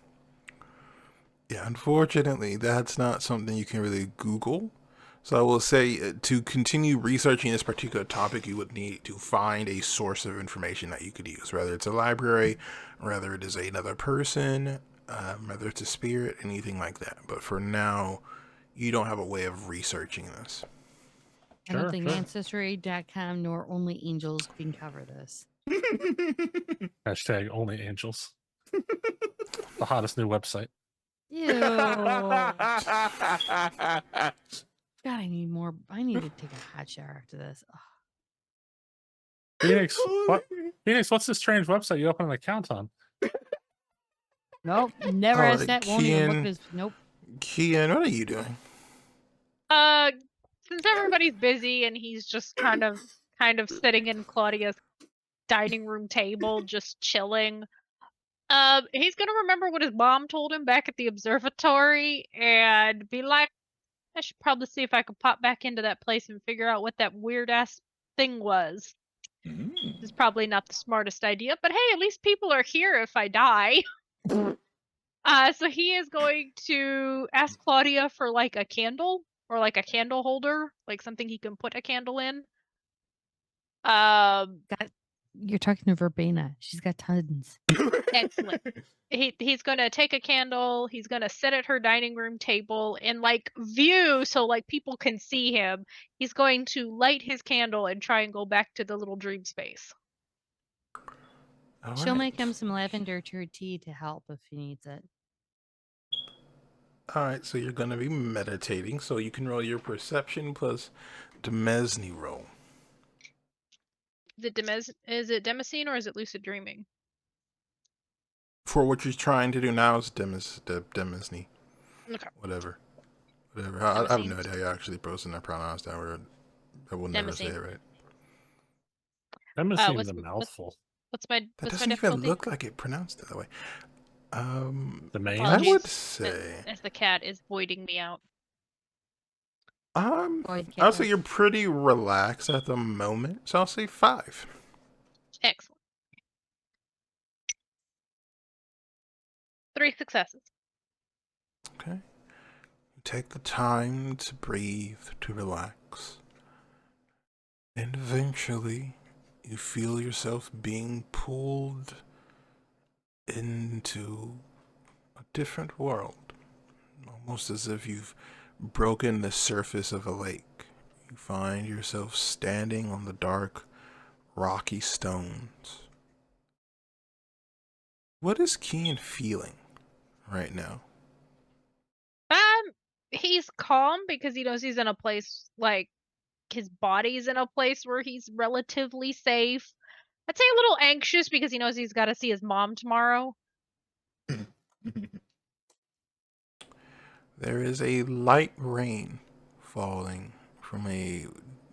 Yeah, unfortunately, that's not something you can really Google. So I will say to continue researching this particular topic, you would need to find a source of information that you could use, whether it's a library, whether it is another person, whether it's a spirit, anything like that. But for now, you don't have a way of researching this. I don't think Ancestry.com nor Only Angels can cover this. Hashtag Only Angels. The hottest new website. Ew. God, I need more. I need to take a hot shower after this. Ugh. Phoenix, Phoenix, what's this strange website you open an account on? Nope, never asked Alright, that. Won't even look this. Nope. Kian, what are you doing? Since everybody's busy and he's just kind of sitting in Claudia's dining room table, just chilling. He's gonna remember what his mom told him back at the observatory and be like, I should probably see if I could pop back into that place and figure out what that weird ass thing was. It's probably not the smartest idea, but hey, at least people are here if I die. So he is going to ask Claudia for like a candle or like a candle holder, like something he can put a candle in. You're talking to Verbena. She's got tons. Excellent. He's gonna take a candle. He's gonna sit at her dining room table and like view so like people can see him. He's going to light his candle and try and go back to the little dream space. She'll make him some lavender tea to help if he needs it. Alright, so you're going to be meditating, so you can roll your perception plus Demesne roll. Is it Demoscene or is it lucid dreaming? For what you're trying to do now is Demesne. Okay. Whatever. I have no idea how you actually pronounce that word. I will never say it right. Demoscene is a mouthful. What's my That doesn't even look like it pronounced it that way. The main. I would say as the cat is voiding me out. I'll say you're pretty relaxed at the moment, so I'll say 5. Excellent. 3 successes. Okay. You take the time to breathe, to relax. And eventually, you feel yourself being pulled into a different world. Almost as if you've broken the surface of a lake. You find yourself standing on the dark, rocky stones. What is Kian feeling right now? He's calm because he knows he's in a place like his body's in a place where he's relatively safe. I'd say a little anxious because he knows he's got to see his mom tomorrow. There is a light rain falling from a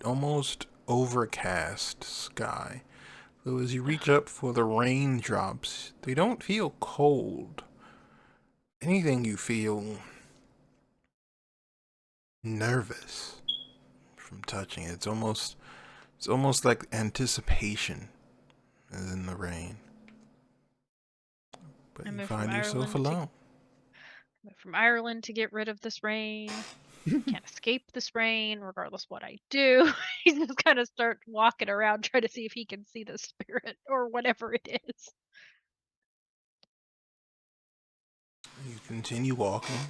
almost overcast sky. So as you reach up for the raindrops, they don't feel cold. Anything, you feel nervous from touching it. It's almost like anticipation is in the rain. But I you moved from find yourself Ireland to alone. from Ireland to get rid of this rain. Can't escape this rain, regardless what I do. He's just kind of start walking around, trying to see if he can see the spirit or whatever it is. You continue walking,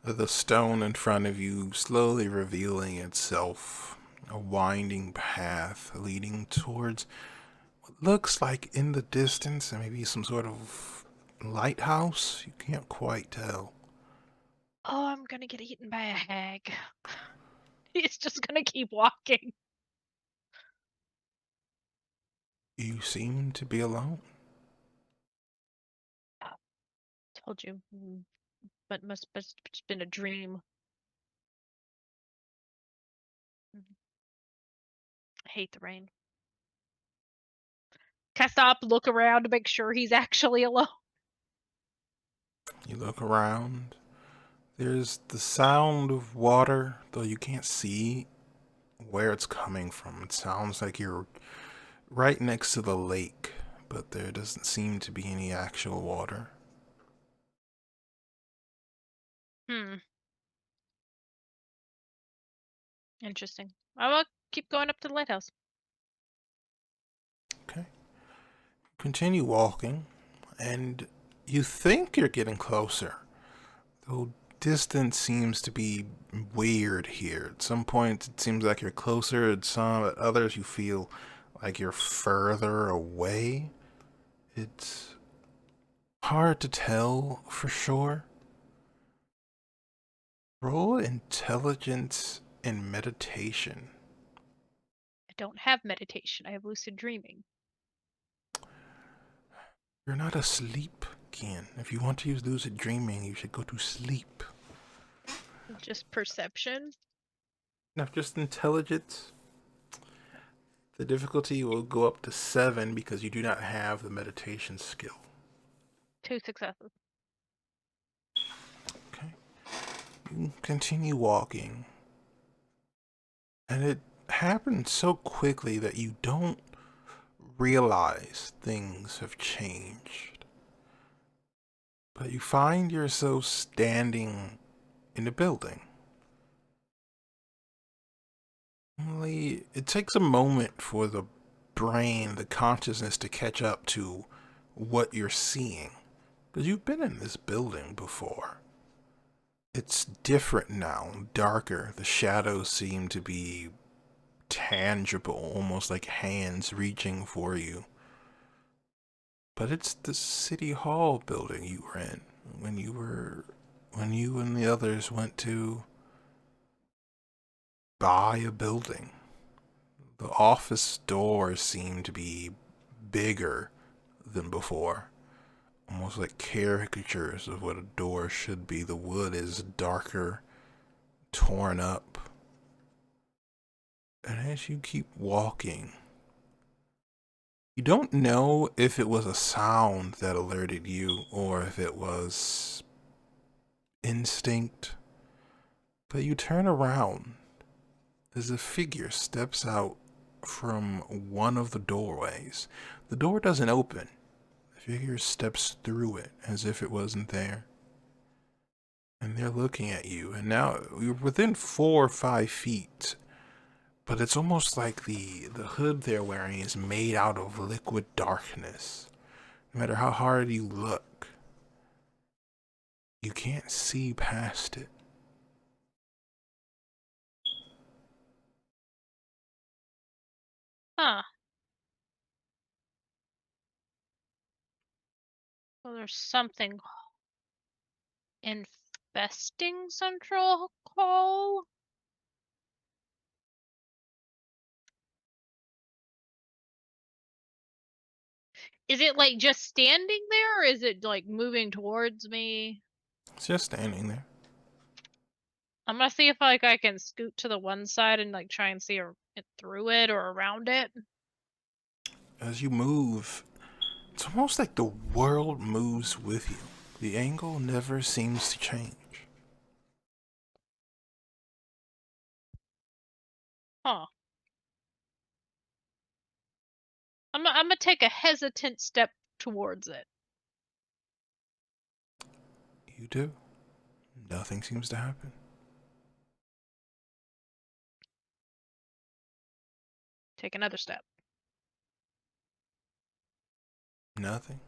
the stone in front of you slowly revealing itself, a winding path leading towards what looks like in the distance maybe some sort of lighthouse. You can't quite tell. Oh, I'm gonna get eaten by a hag. He's just gonna keep walking. You seem to be alone. Told you, but must have just been a dream. I hate the rain. Can I stop, look around to make sure he's actually alone? You look around. There's the sound of water, though you can't see where it's coming from. It sounds like you're right next to the lake, but there doesn't seem to be any actual water. Interesting. I will keep going up to the lighthouse. Okay. Continue walking, and you think you're getting closer, though distance seems to be weird here. At some points, it seems like you're closer, at others, you feel like you're further away. It's hard to tell for sure. Roll intelligence and meditation. I don't have meditation. I have lucid dreaming. You're not asleep, Kian. If you want to use lucid dreaming, you should go to sleep. Just perception. Now, just intelligence. The difficulty will go up to 7 because you do not have the meditation skill. 2 successes. Okay. You continue walking. And it happens so quickly that you don't realize things have changed. But you find yourself standing in a building. Only it takes a moment for the brain, the consciousness to catch up to what you're seeing. Because you've been in this building before. It's different now, darker. The shadows seem to be tangible, almost like hands reaching for you. But it's the city hall building you were in when you and the others went to buy a building. The office doors seem to be bigger than before. Almost like caricatures of what a door should be. The wood is darker, torn up. And as you keep walking, you don't know if it was a sound that alerted you or if it was instinct, but you turn around as a figure steps out from one of the doorways. The door doesn't open. The figure steps through it as if it wasn't there. And they're looking at you, and now you're within 4 or 5 feet. But it's almost like the hood they're wearing is made out of liquid darkness. No matter how hard you look, you can't see past it. Huh. Well, there's something infesting Central Hall. Is it like just standing there, or is it like moving towards me? It's just standing there. I'm gonna see if like I can scoot to the one side and like try and see it through it or around it. As you move, it's almost like the world moves with you. The angle never seems to change. Huh. I'm gonna take a hesitant step towards it. You do. Nothing seems to happen. Take another step. Nothing.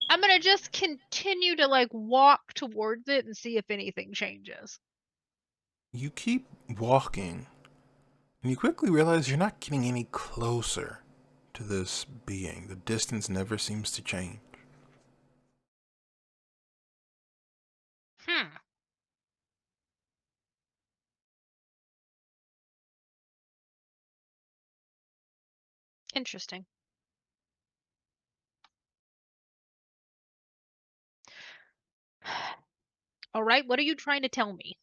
I'm gonna just continue to like walk towards it and see if anything changes. You keep walking, and you quickly realize you're not getting any closer to this being. The distance never seems to change. Interesting. All right, what are you trying to tell me?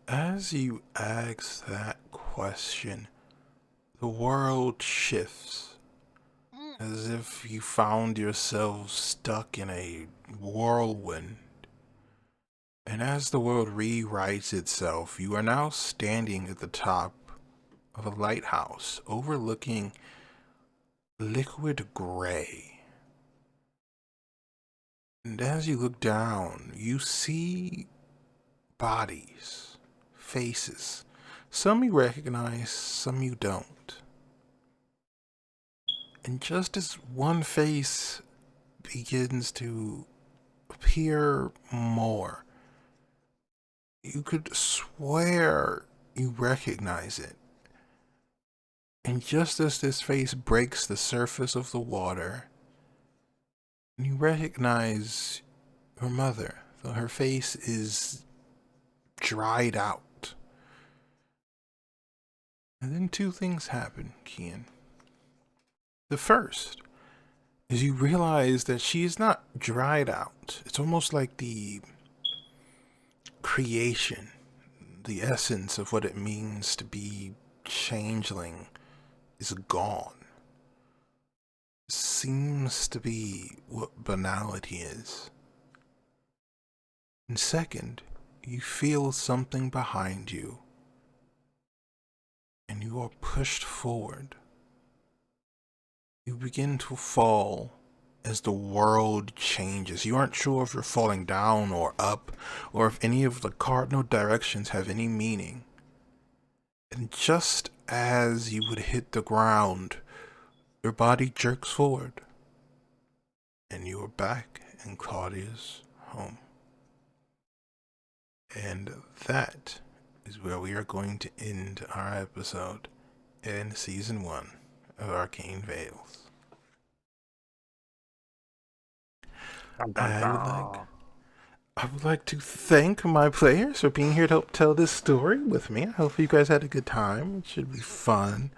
As you ask that question, the world shifts, as if you found yourself stuck in a whirlwind. And as the world rewrites itself, you are now standing at the top of a lighthouse overlooking liquid gray. And as you look down, you see bodies, faces. Some you recognize, some you don't. And just as one face begins to appear more, you could swear you recognize it. And just as this face breaks the surface of the water, you recognize your mother, though her face is dried out. And then two things happen, Kian. The first is you realize that she is not dried out. It's almost like the creation, the essence of what it means to be changeling is gone. Seems to be what banality is. And second, you feel something behind you, and you are pushed forward. You begin to fall as the world changes. You aren't sure if you're falling down or up, or if any of the cardinal directions have any meaning. And just as you would hit the ground, your body jerks forward, and you are back in Claudia's home. And that is where we are going to end our episode in Season 1 of Arcane Veils. I would like to thank my players for being here to help tell this story with me. I hope you guys had a good time. It should be fun.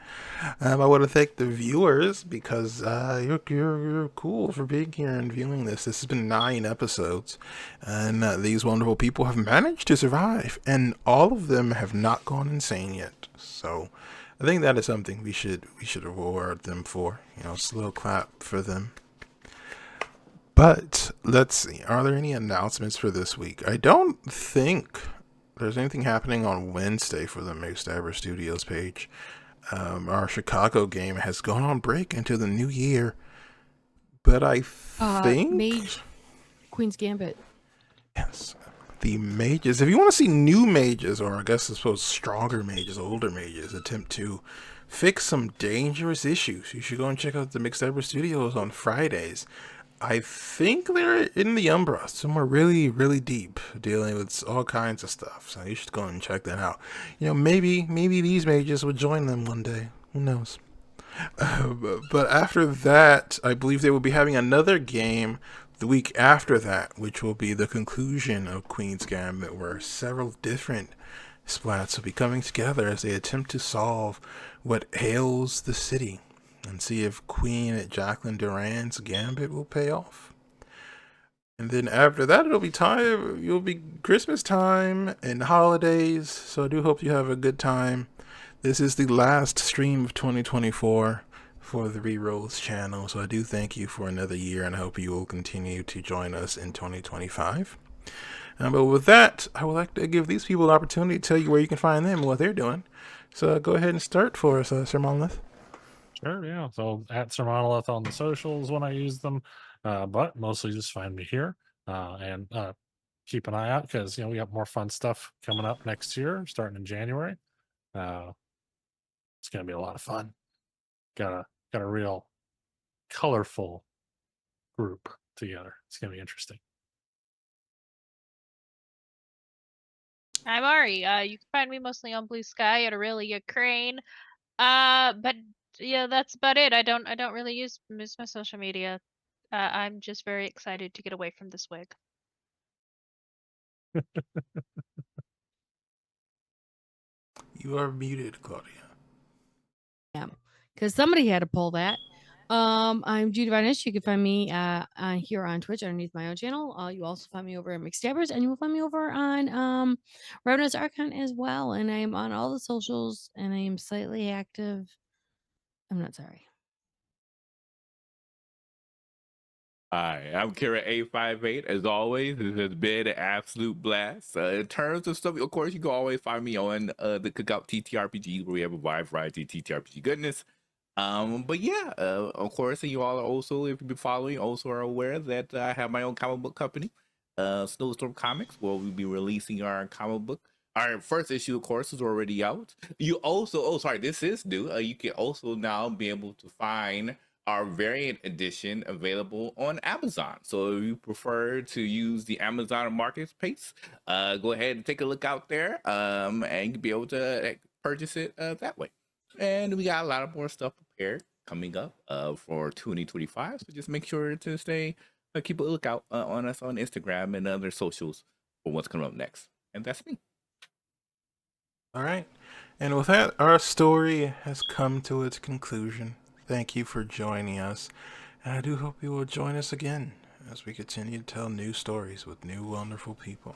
I want to thank the viewers because you're cool for being here and viewing this. This has been 9 episodes, and these wonderful people have managed to survive, and all of them have not gone insane yet. So I think that is something we should reward them for. You know, it's a little clap for them. But let's see, are there any announcements for this week? I don't think there's anything happening on Wednesday for the Ree'stable Studios page. Our Chicago game has gone on break until the new year. But I think... Mage, Queen's Gambit. Yes. The mages, if you want to see new mages, or I guess I suppose stronger mages, older mages, attempt to fix some dangerous issues, you should go and check out the Ree'stable Studios on Fridays. I think they're in the Umbra, somewhere really, really deep, dealing with all kinds of stuff. So you should go and check that out. You know, maybe these mages would join them one day. Who knows? But after that, I believe they will be having another game the week after that, which will be the conclusion of Queen's Gambit, where several different Splats will be coming together as they attempt to solve what ails the city and see if Queen Jacqueline Duran's gambit will pay off. And then after that, you'll be Christmas time and holidays, so I do hope you have a good time. This is the last stream of 2024 for the ReeRoles channel, so I do thank you for another year, and I hope you will continue to join us in 2025. But with that, I would like to give these people the opportunity to tell you where you can find them and what they're doing. So go ahead and start for us, Sir Monolith. Sure, yeah. So at Sir Monolith on the socials when I use them, but mostly just find me here and keep an eye out because we got more fun stuff coming up next year, starting in January. It's gonna be a lot of fun. Got a real colorful group together. It's gonna be interesting. I'm Ari. You can find me mostly on Blue Sky at Aurelia Crane. But yeah, that's about it. I don't really use my social media. I'm just very excited to get away from this wig. You are muted, Claudia. Yeah, because somebody had to pull that. I'm Judy Vinish. You can find me here on Twitch underneath my own channel. You also find me over at McStabbers, and you will find me over on Revenant's Archon as well. And I am on all the socials, and I am slightly active. I'm not sorry. Hi, I'm Kira858. As always, this has been an absolute blast. In terms of stuff, of course, you can always find me on the Cookout TTRPG, where we have a wide variety of TTRPG goodness. But yeah, of course, and you all are also, if you've been following, also are aware that I have my own comic book company, Snowstorm Comics, where we'll be releasing our comic book. Our first issue, of course, is already out. You also, this is new. You can also now be able to find our variant edition available on Amazon. So if you prefer to use the Amazon marketplace, go ahead and take a look out there, and you'll be able to purchase it that way. And we got a lot of more stuff prepared coming up for 2025. So just make sure to keep a lookout on us on Instagram and other socials for what's coming up next. And that's me. All right. And with that, our story has come to its conclusion. Thank you for joining us. And I do hope you will join us again as we continue to tell new stories with new wonderful people.